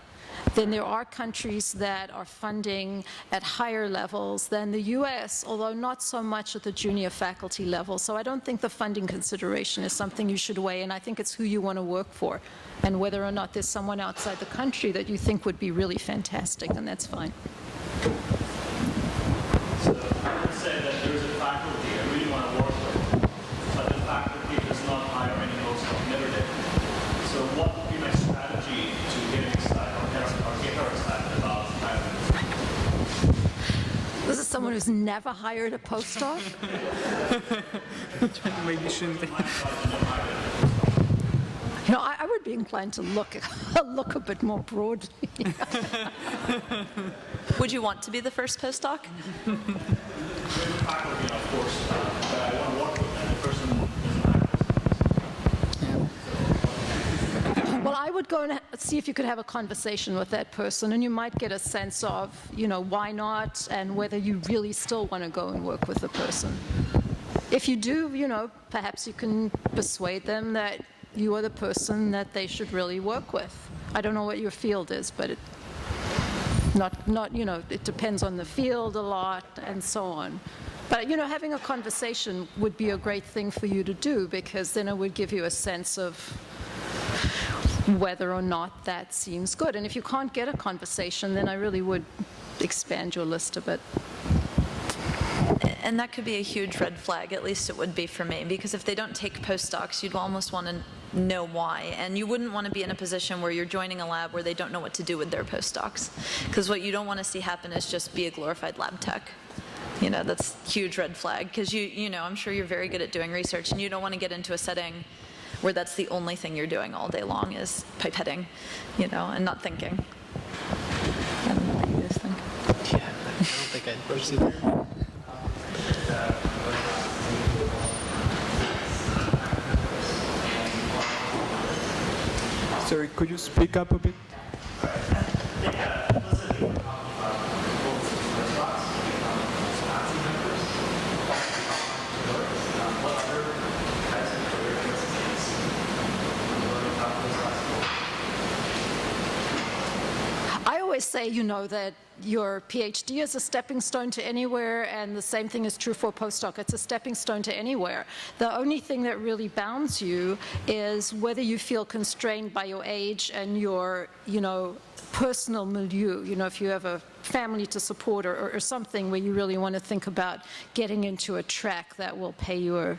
then there are countries that are funding at higher levels than the US, although not so much at the junior faculty level. So I don't think the funding consideration is something you should weigh, and I think it's who you want to work for and whether or not there's someone outside the country that you think would be really fantastic, and that's fine. So I would say that there is a faculty I really want to work with, but the faculty does not hire any postdoc, never did. So what would be my strategy to get excited or get her excited about hiring? This is someone who's never hired a postdoc? Maybe you shouldn't. You know, I would be inclined to look a bit more broadly. Would you want to be the first postdoc? Faculty, of course, but I want to work with them. The person doesn't hire. Well, I would go and see if you could have a conversation with that person, and you might get a sense of, you know, why not, and whether you really still want to go and work with the person. If you do, you know, perhaps you can persuade them that you are the person that they should really work with. I don't know what your field is, but you know, it depends on the field a lot and so on. But, you know, having a conversation would be a great thing for you to do, because then it would give you a sense of whether or not that seems good. And if you can't get a conversation, then I really would expand your list a bit. And that could be a huge red flag, at least it would be for me, because if they don't take postdocs, you'd almost want to know why. And you wouldn't want to be in a position where you're joining a lab where they don't know what to do with their postdocs. Because what you don't want to see happen is just be a glorified lab tech. You know, that's a huge red flag, because you know, I'm sure you're very good at doing research, and you don't want to get into a setting where that's the only thing you're doing all day long is pipetting, you know, and not thinking. I don't know what you guys think. Yeah, I don't think I'd pursue that. Sorry, could you speak up a bit? I always say, you know, that your PhD is a stepping stone to anywhere, and the same thing is true for a postdoc. It's a stepping stone to anywhere. The only thing that really bounds you is whether you feel constrained by your age and your, you know, personal milieu. You know, if you have a family to support or something where you really want to think about getting into a track that will pay you a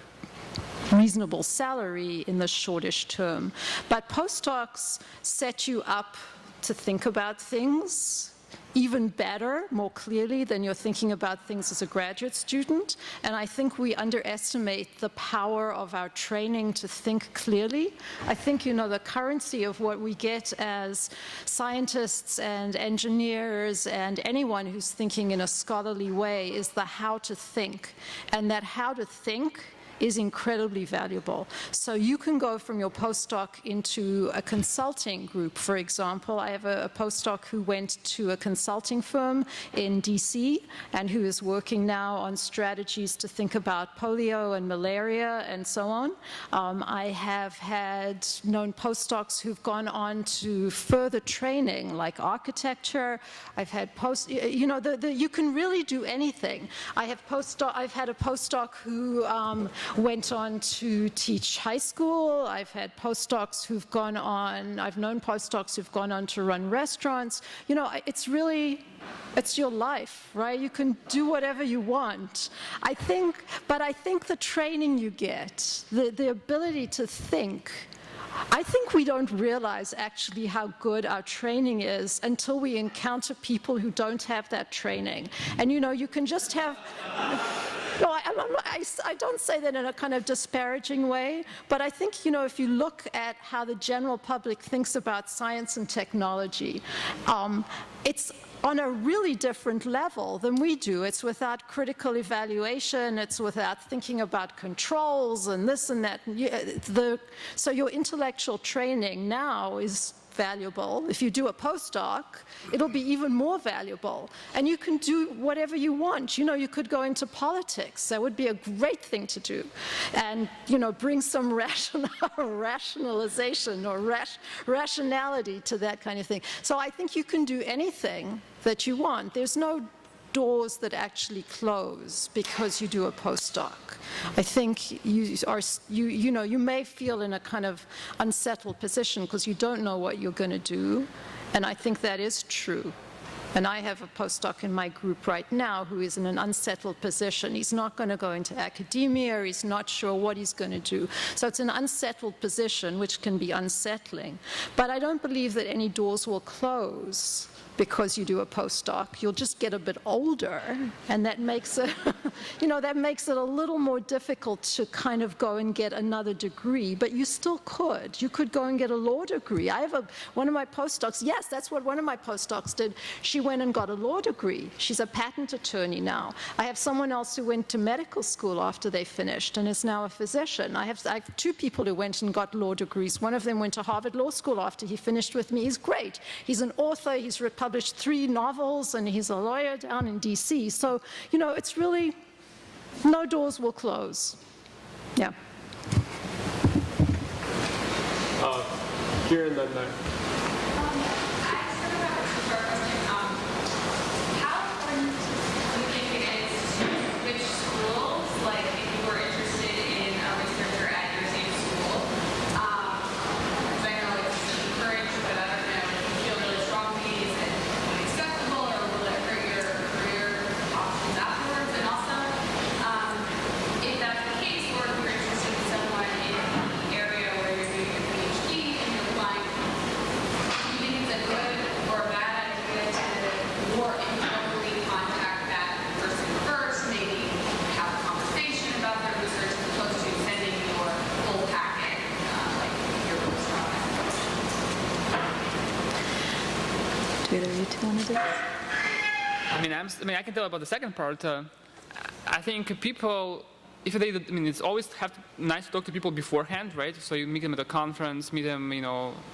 reasonable salary in the shortish term. But postdocs set you up to think about things even better, more clearly than you're thinking about things as a graduate student. And I think we underestimate the power of our training to think clearly. I think, you know, the currency of what we get as scientists and engineers and anyone who's thinking in a scholarly way is the how to think. And that how to think is incredibly valuable. So you can go from your postdoc into a consulting group, for example. I have a postdoc who went to a consulting firm in DC and who is working now on strategies to think about polio and malaria and so on. I have known postdocs who've gone on to further training like architecture. I've had you know, you can really do anything. I've had a postdoc who went on to teach high school. I've had postdocs who've gone on, I've known postdocs who've gone on to run restaurants. You know, it's your life, right? You can do whatever you want. But I think the training you get, the ability to think, I think we don't realize actually how good our training is until we encounter people who don't have that training. And you know, you can just have, no, I don't say that in a kind of disparaging way, but I think, you know, if you look at how the general public thinks about science and technology, it's on a really different level than we do. It's without critical evaluation, it's without thinking about controls and this and that. So your intellectual training now is valuable. If you do a postdoc, it'll be even more valuable. And you can do whatever you want. You know, you could go into politics. That would be a great thing to do. And, you know, bring some rationalization or rationality to that kind of thing. So I think you can do anything that you want. There's no doors that actually close because you do a postdoc. I think you may feel in a kind of unsettled position because you don't know what you're going to do, and I think that is true. And I have a postdoc in my group right now who is in an unsettled position. He's not going to go into academia, or he's not sure what he's going to do. So it's an unsettled position, which can be unsettling. But I don't believe that any doors will close because you do a postdoc. You'll just get a bit older, and that makes it, that makes it a little more difficult to kind of go and get another degree, but you still could. You could go and get a law degree. I have one of my postdocs, yes, that's what one of my postdocs did. She went and got a law degree. She's a patent attorney now. I have someone else who went to medical school after they finished and is now a physician. I have two people who went and got law degrees. One of them went to Harvard Law School after he finished with me. He's great. He's an author. He's published 3 novels, and he's a lawyer down in DC. So, it's really, no doors will close. Yeah. Here and then there. I can tell about the second part. I think people, it's always nice to talk to people beforehand, right? So you meet them at a conference, meet them,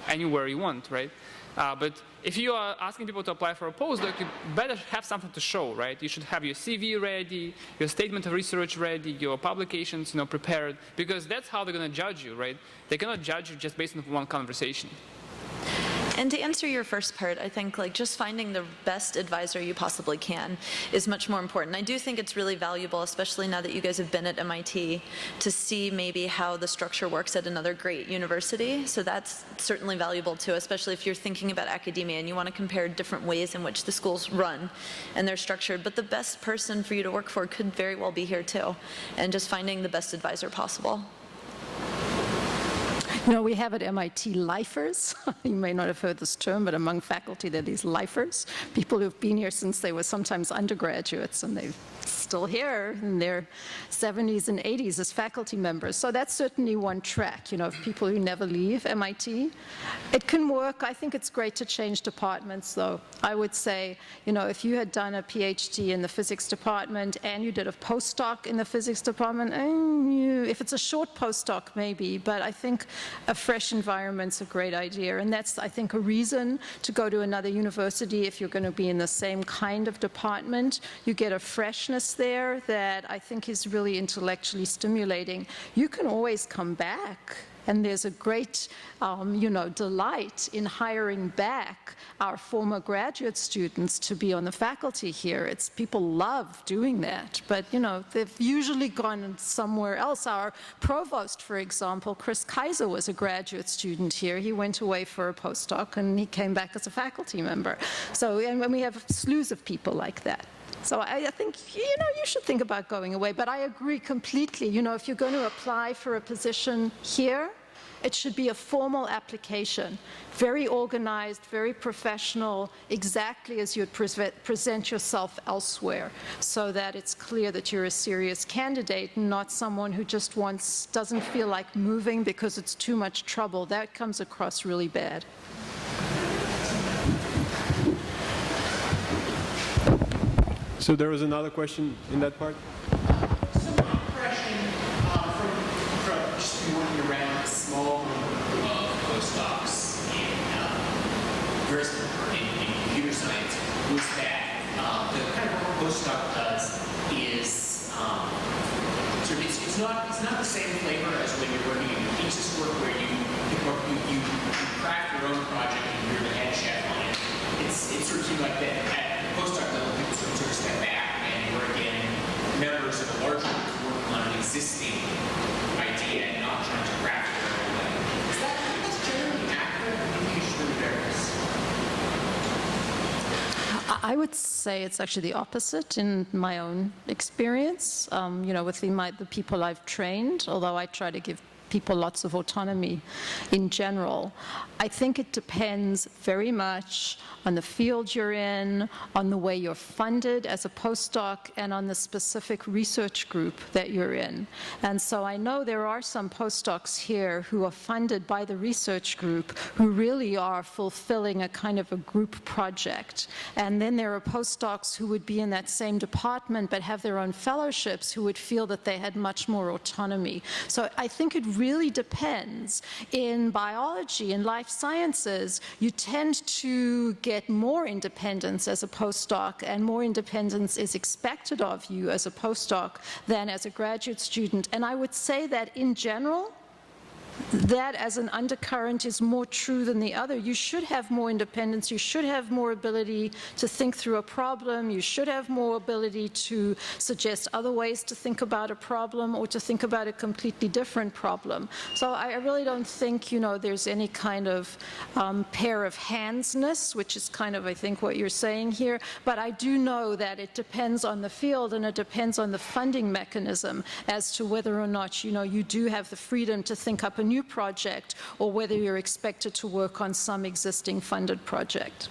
anywhere you want, right? But if you are asking people to apply for a postdoc, you better have something to show, right? You should have your CV ready, your statement of research ready, your publications, prepared, because that's how they're going to judge you, right? They cannot judge you just based on one conversation. And to answer your first part, I think just finding the best advisor you possibly can is much more important. I do think it's really valuable, especially now that you guys have been at MIT, to see maybe how the structure works at another great university. So that's certainly valuable too, especially if you're thinking about academia and you want to compare different ways in which the schools run and they're structured. But the best person for you to work for could very well be here too, and just finding the best advisor possible. We have at MIT lifers. You may not have heard this term, but among faculty there are these lifers, people who've been here since they were sometimes undergraduates, and they're still here in their 70s and 80s as faculty members. So that's certainly one track, of people who never leave MIT. It can work. I think it's great to change departments, though. I would say, if you had done a PhD in the physics department and you did a postdoc in the physics department, if it's a short postdoc, maybe, but I think a fresh environment's a great idea. And that's, I think, a reason to go to another university if you're going to be in the same kind of department. You get a freshness there that I think is really intellectually stimulating. You can always come back. And there's a great, delight in hiring back our former graduate students to be on the faculty here. People love doing that, but they've usually gone somewhere else. Our provost, for example, Chris Kaiser, was a graduate student here. He went away for a postdoc, and he came back as a faculty member. So, and we have slews of people like that. So I think, you should think about going away. But I agree completely. If you're going to apply for a position here, it should be a formal application, very organized, very professional, exactly as you'd present yourself elsewhere, so that it's clear that you're a serious candidate, not someone who just doesn't feel like moving because it's too much trouble. That comes across really bad. So there was another question in that part? Similar impression from just working around a small group of postdocs in first in computer science was that the kind of work a postdoc does is sort of, it's not the same flavor as when you're working in thesis work where you craft your own project and you're the head chef on it. It sort of seems like that at the postdoc level, people sort of step back and work in members of a larger group working on an existing idea and not trying to craft it their own way. That's generally accurate? I think it's really varies. I would say it's actually the opposite in my own experience. You know, with the people I've trained, although I try to give people lots of autonomy in general. I think it depends very much on the field you're in, on the way you're funded as a postdoc, and on the specific research group that you're in. And so I know there are some postdocs here who are funded by the research group who really are fulfilling a kind of a group project. And then there are postdocs who would be in that same department but have their own fellowships who would feel that they had much more autonomy. So I think it really depends. In biology and life sciences, you tend to get more independence as a postdoc, and more independence is expected of you as a postdoc than as a graduate student. And I would say that in general, that as an undercurrent is more true than the other. You should have more independence. You should have more ability to think through a problem. You should have more ability to suggest other ways to think about a problem or to think about a completely different problem. So I really don't think, you know, there's any kind of pair of handsness, which is kind of, I think, what you're saying here. But I do know that it depends on the field and it depends on the funding mechanism as to whether or not, you know, you do have the freedom to think up a new project or whether you're expected to work on some existing funded project.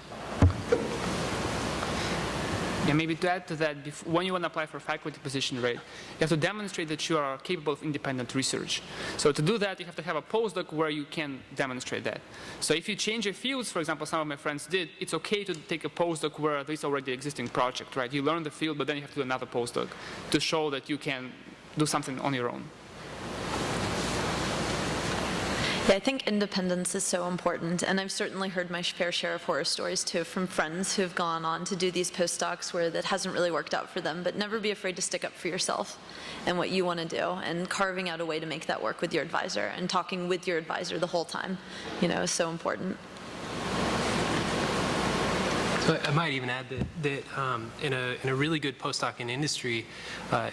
Yeah, maybe to add to that, when you want to apply for a faculty position, right, you have to demonstrate that you are capable of independent research. So to do that, you have to have a postdoc where you can demonstrate that. So if you change your fields, for example, some of my friends did, it's okay to take a postdoc where there's already existing project, right? You learn the field, but then you have to do another postdoc to show that you can do something on your own. Yeah, I think independence is so important, and I've certainly heard my fair share of horror stories too from friends who've gone on to do these postdocs where that hasn't really worked out for them, but never be afraid to stick up for yourself and what you want to do, and carving out a way to make that work with your advisor and talking with your advisor the whole time, you know, is so important. So I might even add that in a really good postdoc in industry,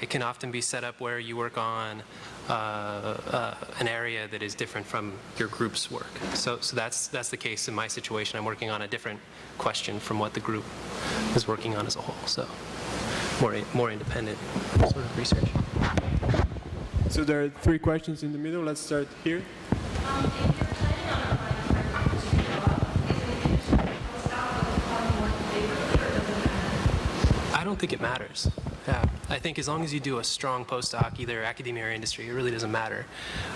it can often be set up where you work on an area that is different from your group's work. So that's the case in my situation. I'm working on a different question from what the group is working on as a whole. So more independent sort of research. So there are 3 questions in the middle. Let's start here. I don't think it matters. Yeah, I think as long as you do a strong postdoc, either academia or industry, it really doesn't matter.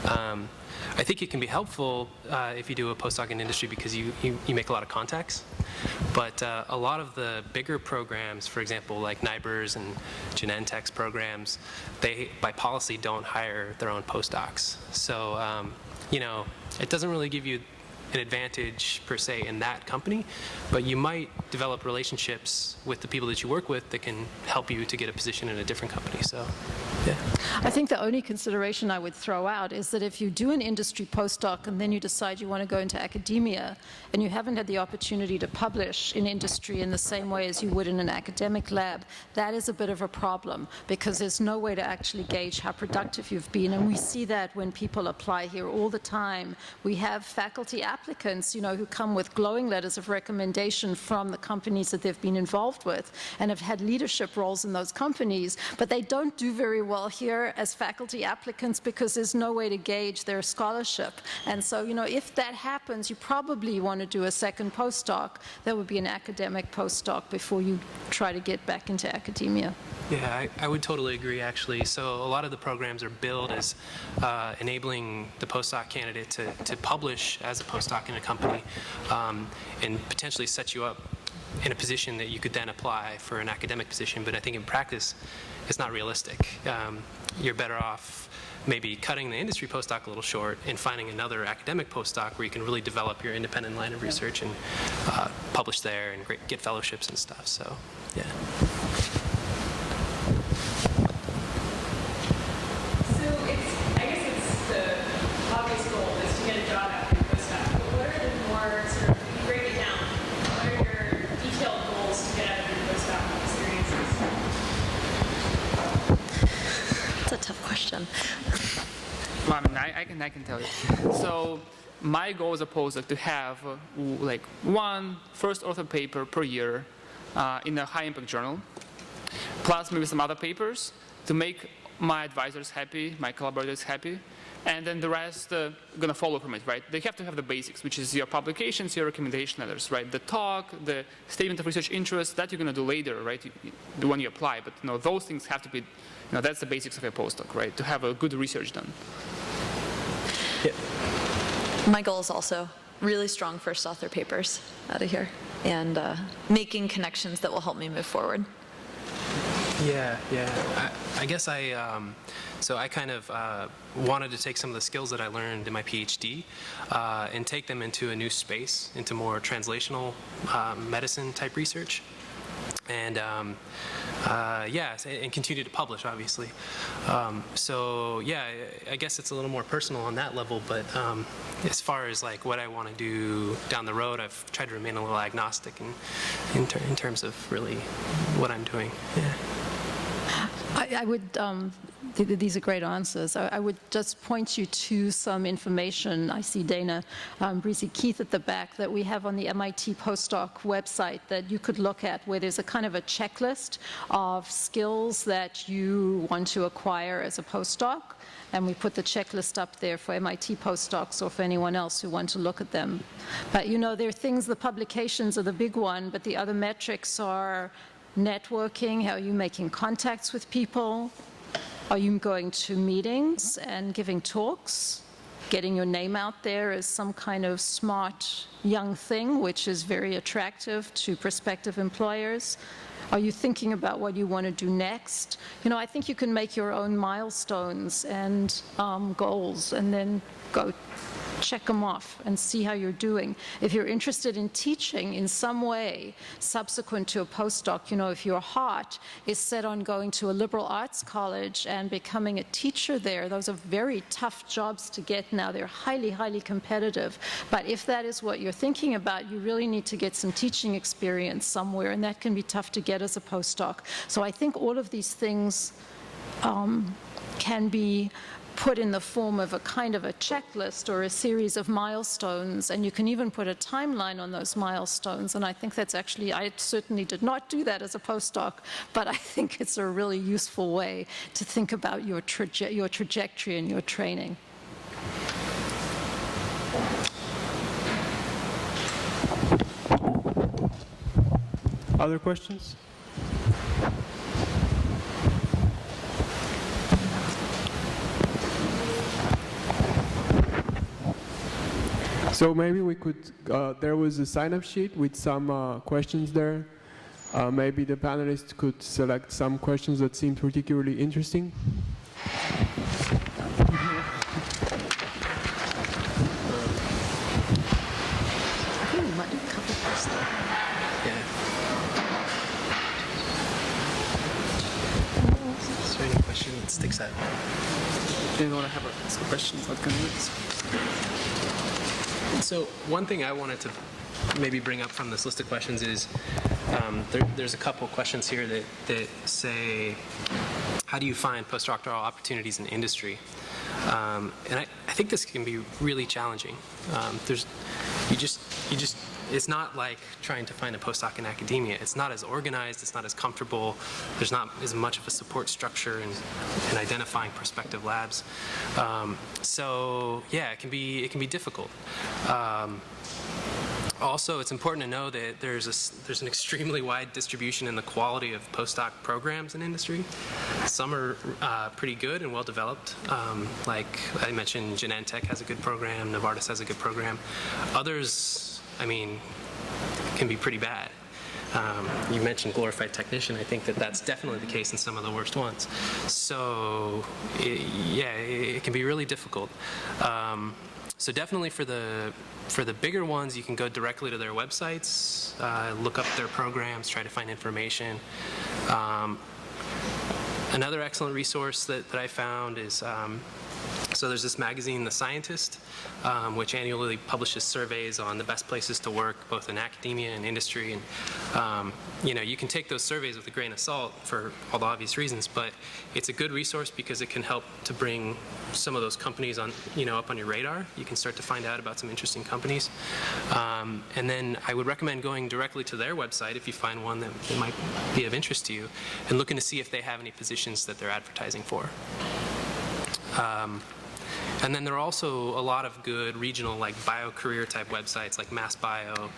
I think it can be helpful if you do a postdoc in industry because you make a lot of contacts. But a lot of the bigger programs, for example, like NIBRS and Genentech's programs, they, by policy, don't hire their own postdocs. So, you know, it doesn't really give you an advantage per se in that company, but you might develop relationships with the people that you work with that can help you to get a position in a different company. So, yeah. I think the only consideration I would throw out is that if you do an industry postdoc and then you decide you want to go into academia and you haven't had the opportunity to publish in industry in the same way as you would in an academic lab, that is a bit of a problem because there's no way to actually gauge how productive you've been. And we see that when people apply here all the time. We have faculty applicants, you know, who come with glowing letters of recommendation from the companies that they've been involved with and have had leadership roles in those companies, but they don't do very well here as faculty applicants because there's no way to gauge their scholarship. And so, you know, if that happens, you probably want to do a second postdoc. That would be an academic postdoc before you try to get back into academia. Yeah, I would totally agree, actually. So a lot of the programs are billed as enabling the postdoc candidate to publish as a postdoc in a company and potentially set you up in a position that you could then apply for an academic position. But I think in practice, it's not realistic. You're better off maybe cutting the industry postdoc a little short and finding another academic postdoc where you can really develop your independent line of research and publish there and get fellowships and stuff. So, yeah. So I guess it's the obvious goal is to get a job after your postdoc. But what are the more sort of, if you break it down, what are your detailed goals to get out of your postdoc experiences? That's a tough question. Well, I mean, I can tell you. So my goal as a postdoc to have like one first author paper per year in a high impact journal, plus maybe some other papers to make my advisors happy, my collaborators happy, and then the rest gonna follow from it, right? They have to have the basics, which is your publications, your recommendation letters, right? The talk, the statement of research interest, that you're gonna do later, right? The one you apply, but those things have to be, that's the basics of a postdoc, right? To have a good research done. Yeah. My goal is also really strong first author papers out of here and making connections that will help me move forward. Yeah. I guess so I kind of wanted to take some of the skills that I learned in my PhD and take them into a new space, into more translational medicine type research. And and continue to publish, obviously. So yeah, I guess it's a little more personal on that level, but as far as like what I want to do down the road, I've tried to remain a little agnostic in terms of really what I'm doing. Yeah. I would, these are great answers. I would just point you to some information. I see Dana Breezy Keith at the back that we have on the MIT Postdoc website that you could look at, where there's a kind of a checklist of skills that you want to acquire as a postdoc. And we put the checklist up there for MIT postdocs or for anyone else who want to look at them. But there are things, the publications are the big one, but the other metrics are networking. How are you making contacts with people? Are you going to meetings and giving talks? Getting your name out there as some kind of smart young thing, which is very attractive to prospective employers. Are you thinking about what you want to do next? I think you can make your own milestones and goals and then go check them off and see how you're doing. If you're interested in teaching in some way subsequent to a postdoc, if your heart is set on going to a liberal arts college and becoming a teacher there, those are very tough jobs to get now. They're highly, highly competitive. But if that is what you're thinking about, you really need to get some teaching experience somewhere, and that can be tough to get as a postdoc. So I think all of these things can be put in the form of a kind of a checklist or a series of milestones, and you can even put a timeline on those milestones. And I think that's actually, I certainly did not do that as a postdoc, but I think it's a really useful way to think about your trajectory and your training. Other questions? So maybe we could, there was a sign-up sheet with some questions there. Maybe the panelists could select some questions that seemed particularly interesting. Is there any question that sticks out? Do you want to have a question? What can we do? So one thing I wanted to maybe bring up from this list of questions is there's a couple questions here that say, how do you find postdoctoral opportunities in industry? And I think this can be really challenging. It's not like trying to find a postdoc in academia. It's not as organized, it's not as comfortable, there's not as much of a support structure in identifying prospective labs. So yeah, it can be difficult. Also, it's important to know that there's an extremely wide distribution in the quality of postdoc programs in industry. Some are pretty good and well developed. Like I mentioned, Genentech has a good program, Novartis has a good program. Others, can be pretty bad. You mentioned glorified technician. I think that's definitely the case in some of the worst ones. So, it can be really difficult. So definitely for the bigger ones, you can go directly to their websites, look up their programs, try to find information. Another excellent resource that I found is, so there's this magazine, The Scientist, which annually publishes surveys on the best places to work, both in academia and industry. And you can take those surveys with a grain of salt for all the obvious reasons, but it's a good resource because it can help to bring some of those companies on, up on your radar. You can start to find out about some interesting companies. And then I would recommend going directly to their website if you find one that might be of interest to you, and looking to see if they have any positions that they're advertising for. And then there are also a lot of good regional, like bio-career type websites, like MassBio.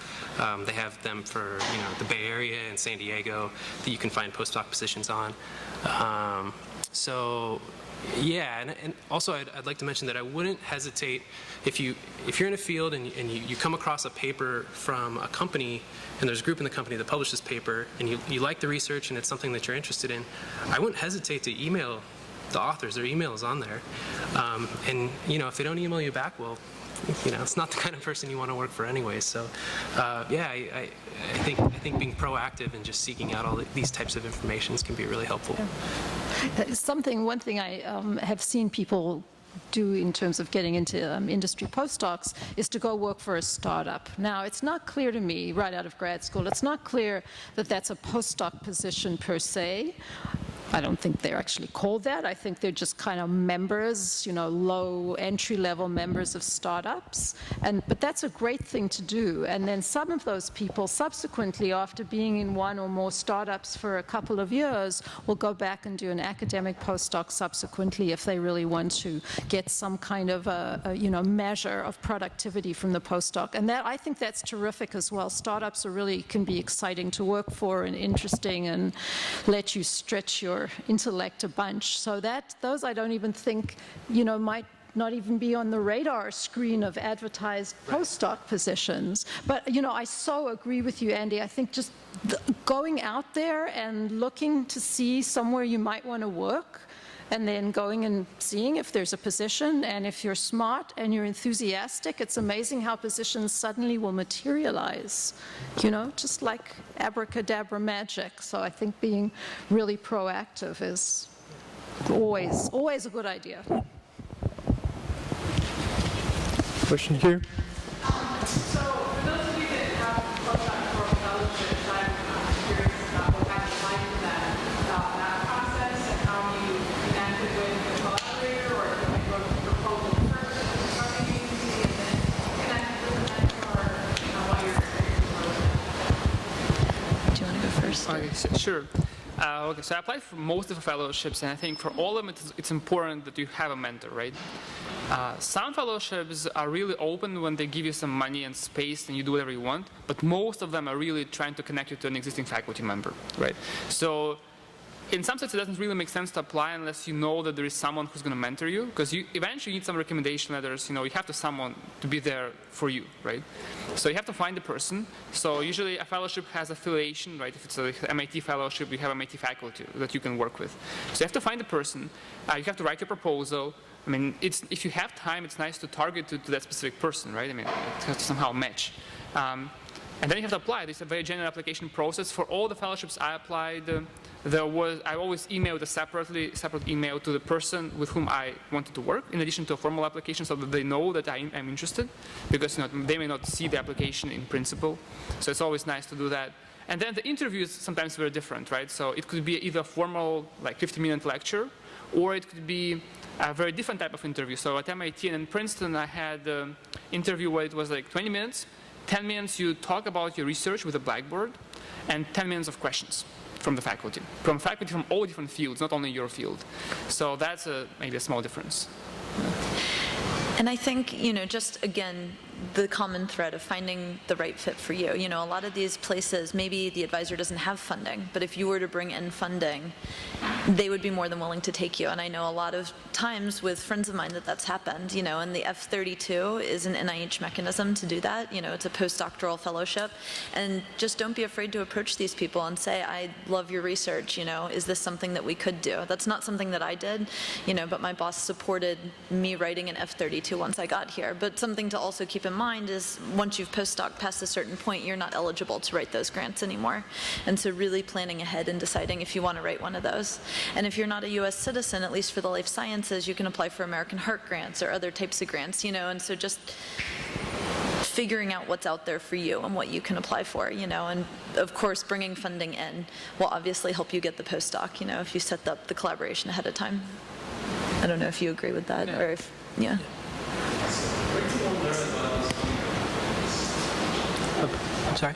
They have them for the Bay Area and San Diego that you can find postdoc positions on. So yeah, and also I'd like to mention that I wouldn't hesitate if you're in a field and you come across a paper from a company, and there's a group in the company that publishes this paper, and you like the research and it's something that you're interested in, I wouldn't hesitate to email the authors. Their email is on there, and if they don't email you back, well, it's not the kind of person you want to work for anyway. So yeah, I think being proactive and just seeking out all these types of informations can be really helpful. One thing I have seen people do in terms of getting into industry postdocs is to go work for a startup. Now, it's not clear to me right out of grad school, it's not clear that that's a postdoc position per se. I don't think they're actually called that. I think they're just kind of members, low entry-level members of startups. But that's a great thing to do. And then some of those people subsequently, after being in one or more startups for a couple of years, will go back and do an academic postdoc subsequently if they really want to get some kind of measure of productivity from the postdoc. And I think that's terrific as well. Startups can be exciting to work for and interesting and let you stretch your intellect a bunch. So those I don't even think, might not even be on the radar screen of advertised postdoc positions. But, I so agree with you, Andy. I think just going out there and looking to see somewhere you might want to work, and then going and seeing if there's a position, and if you're smart and you're enthusiastic, it's amazing how positions suddenly will materialize, just like abracadabra magic. So I think being really proactive is always a good idea. Question here. So for those of you that have postdoc or fellowships, I'm curious about what happened like for about that process and how you connected with the collaborator, or if you go to the proposal first at the starting agency and then connected with the mentor, or what your experience was. Do you want to go first? Okay, sure. Okay, so I applied for most of the fellowships, and I think for all of them it's important that you have a mentor, right? Some fellowships are really open when they give you some money and space and you do whatever you want, but most of them are really trying to connect you to an existing faculty member, right? So in some sense, it doesn't really make sense to apply unless you know that there is someone who's going to mentor you, because you eventually need some recommendation letters. You have to someone to be there for you, right? So you have to find the person. So usually a fellowship has affiliation, right? If it's an MIT fellowship, you have MIT faculty that you can work with. So you have to find the person. You have to write your proposal. I mean, if you have time, it's nice to target to that specific person, right? I mean, it has to somehow match. And then you have to apply. There's a very general application process. For all the fellowships I applied, I always emailed a separate email to the person with whom I wanted to work, in addition to a formal application, so that they know that I'm interested, because they may not see the application in principle. So it's always nice to do that. And then the interview is sometimes very different, right? So it could be either a formal, like 50-minute lecture, or it could be a very different type of interview. So at MIT and in Princeton, I had an interview where it was like 20 minutes. 10 minutes you talk about your research with a blackboard, and 10 minutes of questions from the faculty. From faculty from all different fields, not only your field. So that's maybe a small difference. And I think, just again, the common thread of finding the right fit for you. You know, a lot of these places, maybe the advisor doesn't have funding, but if you were to bring in funding, they would be more than willing to take you. And I know a lot of times with friends of mine that's happened, you know, and the F32 is an NIH mechanism to do that. You know, it's a postdoctoral fellowship. And just don't be afraid to approach these people and say, I love your research, you know, is this something that we could do? That's not something that I did, you know, but my boss supported me writing an F32 once I got here. But something to also keep in mind is once you've postdoc past a certain point, you're not eligible to write those grants anymore. And so really planning ahead and deciding if you want to write one of those. And if you're not a US citizen, at least for the life sciences, you can apply for American Heart grants or other types of grants, you know, and so just figuring out what's out there for you and what you can apply for, you know, and of course bringing funding in will obviously help you get the postdoc, you know, if you set up the collaboration ahead of time. I don't know if you agree with that or if, yeah. I'm sorry?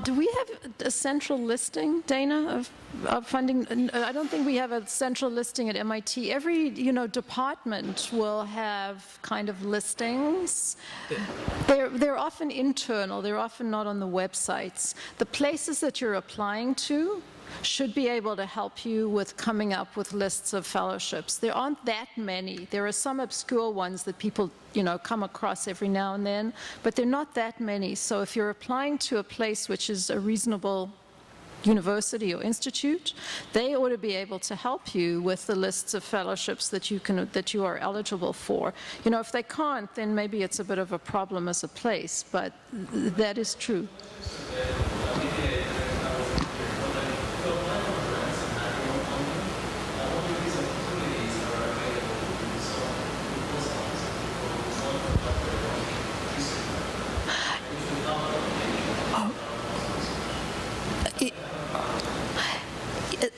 Do we have a central listing, Dana, of funding? I don't think we have a central listing at MIT. Every, you know, department will have kind of listings. They're often internal. They're often not on the websites. The places that you're applying to should be able to help you with coming up with lists of fellowships. There aren't that many. There are some obscure ones that people, you know, come across every now and then, but they're not that many. So if you're applying to a place which is a reasonable university or institute, they ought to be able to help you with the lists of fellowships that you are eligible for. You know, if they can't, then maybe it's a bit of a problem as a place, but that is true.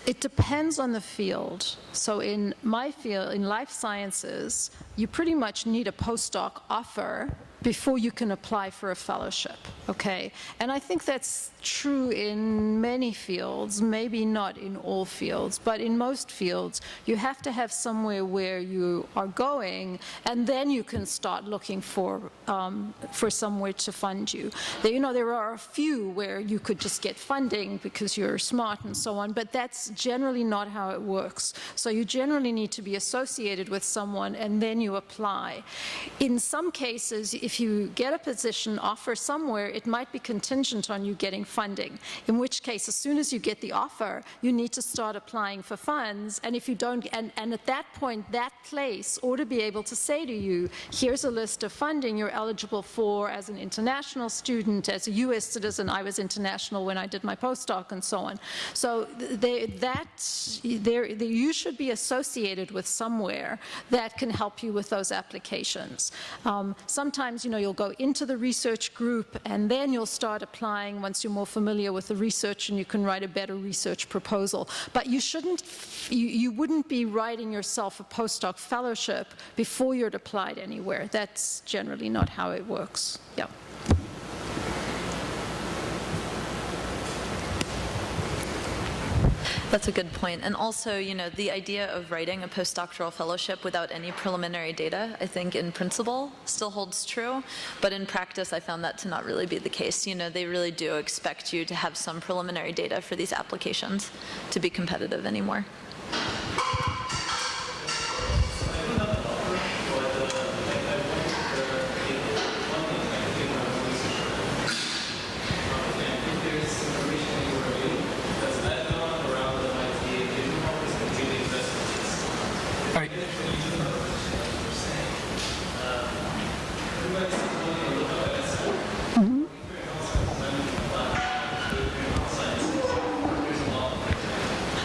It depends on the field. So in my field, in life sciences, you pretty much need a postdoc offer before you can apply for a fellowship, okay? And I think that's true in many fields, maybe not in all fields, but in most fields, you have to have somewhere where you are going, and then you can start looking for somewhere to fund you. You know, there are a few where you could just get funding because you're smart and so on, but that's generally not how it works. So you generally need to be associated with someone, and then you apply. In some cases, if you get a position offer somewhere, it might be contingent on you getting funding, in which case, as soon as you get the offer, you need to start applying for funds, and if you don't, and at that point, that place ought to be able to say to you, here's a list of funding you're eligible for as an international student, as a US citizen. I was international when I did my postdoc and so on. So you should be associated with somewhere that can help you with those applications. Sometimes, you know, you'll go into the research group and then you'll start applying once you're more familiar with the research and you can write a better research proposal. But you wouldn't be writing yourself a postdoc fellowship before you'd applied anywhere. That's generally not how it works. Yeah. That's a good point. And also, you know, the idea of writing a postdoctoral fellowship without any preliminary data, I think in principle still holds true, but in practice I found that to not really be the case. You know, they really do expect you to have some preliminary data for these applications to be competitive anymore.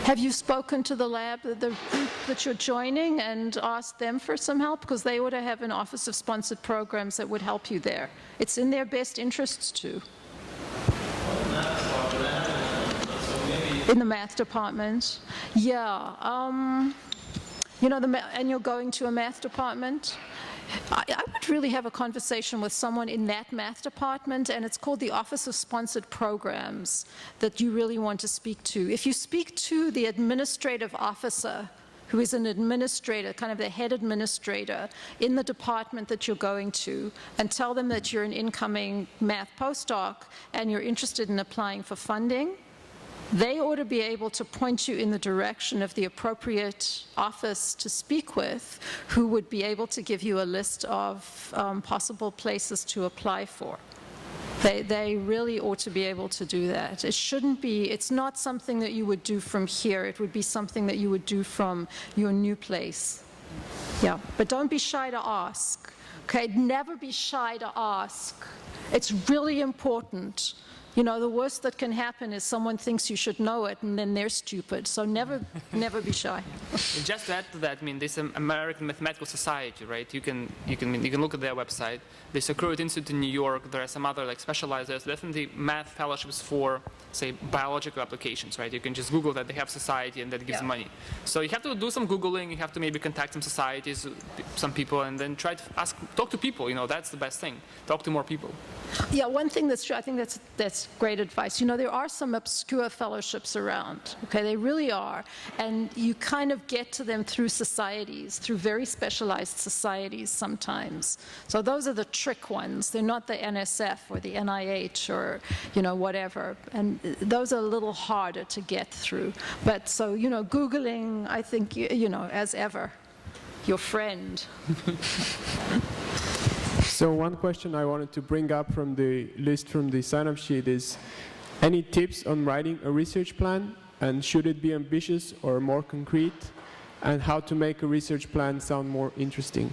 Have you spoken to the lab, the group that you're joining, and asked them for some help? Because they ought to have an Office of Sponsored Programs that would help you there. It's in their best interests to. In the math department? Yeah. You know, and you're going to a math department? I would really have a conversation with someone in that math department, and it's called the Office of Sponsored Programs that you really want to speak to. If you speak to the administrative officer, who is an administrator, kind of the head administrator in the department that you're going to, and tell them that you're an incoming math postdoc and you're interested in applying for funding, they ought to be able to point you in the direction of the appropriate office to speak with, who would be able to give you a list of possible places to apply for. They really ought to be able to do that. It shouldn't be, it's not something that you would do from here. It would be something that you would do from your new place. Yeah, but don't be shy to ask. Okay, never be shy to ask. It's really important. You know, the worst that can happen is someone thinks you should know it, and then they're stupid. So never be shy. Just to add to that, I mean, this American Mathematical Society, right? You can look at their website. There's a Croat Institute in New York. There are some other like specialized. There's definitely math fellowships for, say, biological applications, right? You can just Google that they have society, and that gives money. So you have to do some Googling. You have to maybe contact some societies, some people, and then try to talk to people. You know, that's the best thing. Talk to more people. Yeah, one thing that's true, I think that's great advice. You know, there are some obscure fellowships around, okay? They really are. And you kind of get to them through societies, through very specialized societies sometimes. So those are the trick ones. They're not the NSF or the NIH or, you know, whatever. And those are a little harder to get through. But so, you know, Googling, I think, you know, as ever, your friend. So one question I wanted to bring up from the list from the sign-up sheet is, any tips on writing a research plan, and should it be ambitious or more concrete, and how to make a research plan sound more interesting?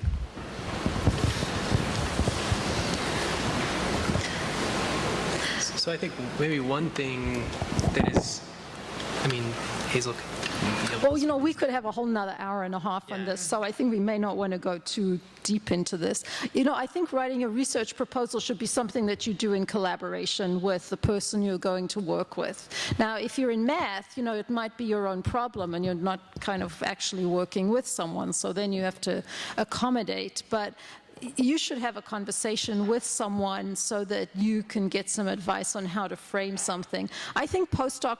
So I think maybe one thing that is, I mean, Hazel. Well, you know, we could have a whole nother hour and a half on this, so I think we may not want to go too deep into this. You know, I think writing a research proposal should be something that you do in collaboration with the person you're going to work with. Now, if you're in math, you know, it might be your own problem and you're not kind of actually working with someone, so then you have to accommodate. But you should have a conversation with someone so that you can get some advice on how to frame something. I think postdoc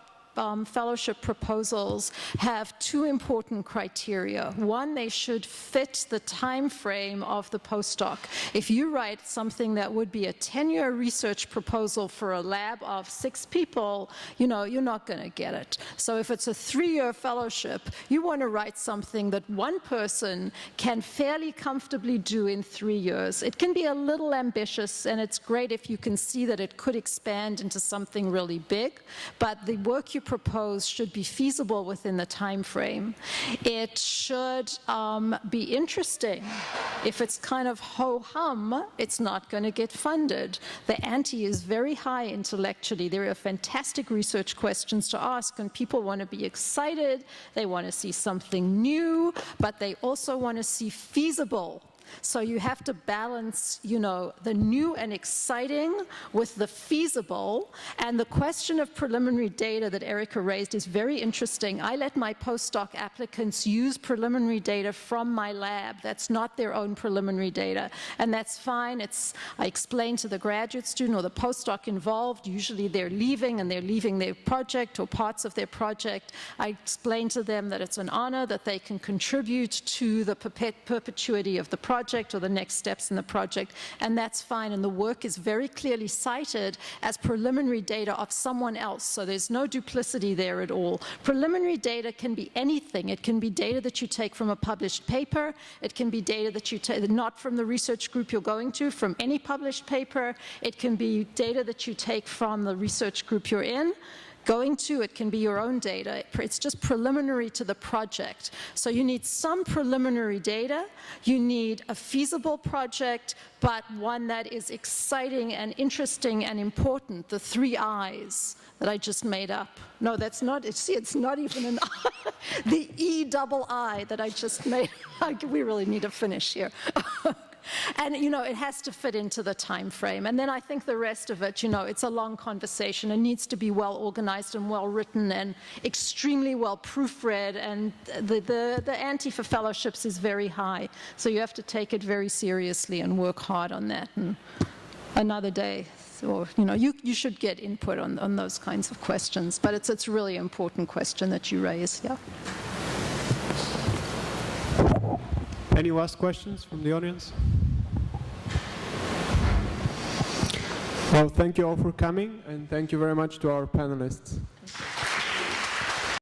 fellowship proposals have two important criteria. One, they should fit the time frame of the postdoc. If you write something that would be a 10-year research proposal for a lab of 6 people, you know, you're not going to get it. So if it's a 3-year fellowship, you want to write something that one person can fairly comfortably do in 3 years. It can be a little ambitious, and it's great if you can see that it could expand into something really big, but the work you propose should be feasible within the time frame. It should be interesting. If it's kind of ho-hum, it's not going to get funded. The ante is very high intellectually. There are fantastic research questions to ask, and people want to be excited. They want to see something new, but they also want to see feasible. So you have to balance, you know, the new and exciting with the feasible. And the question of preliminary data that Erica raised is very interesting. I let my postdoc applicants use preliminary data from my lab. That's not their own preliminary data. And that's fine. I explain to the graduate student or the postdoc involved, usually they're leaving and they're leaving their project or parts of their project. I explain to them that it's an honor that they can contribute to the perpetuity of the project or the next steps in the project, and that's fine. And the work is very clearly cited as preliminary data of someone else, so there's no duplicity there at all. Preliminary data can be anything. It can be data that you take from a published paper. It can be data that you take not from the research group you're going to, from any published paper. It can be data that you take from the research group you're in. Going to, it can be your own data. It's just preliminary to the project. So you need some preliminary data. You need a feasible project, but one that is exciting and interesting and important. The 3 I's that I just made up. No, that's not, see, it's not even an I. The E-double-I that I just made. We really need to finish here. And, you know, it has to fit into the time frame. And then I think the rest of it, you know, it's a long conversation. It needs to be well organized and well written and extremely well proofread. And the ante for fellowships is very high. So you have to take it very seriously and work hard on that. And another day, or, you know, you should get input on those kinds of questions. But it's a really important question that you raise, yeah. Any last questions from the audience? Well, thank you all for coming, and thank you very much to our panelists.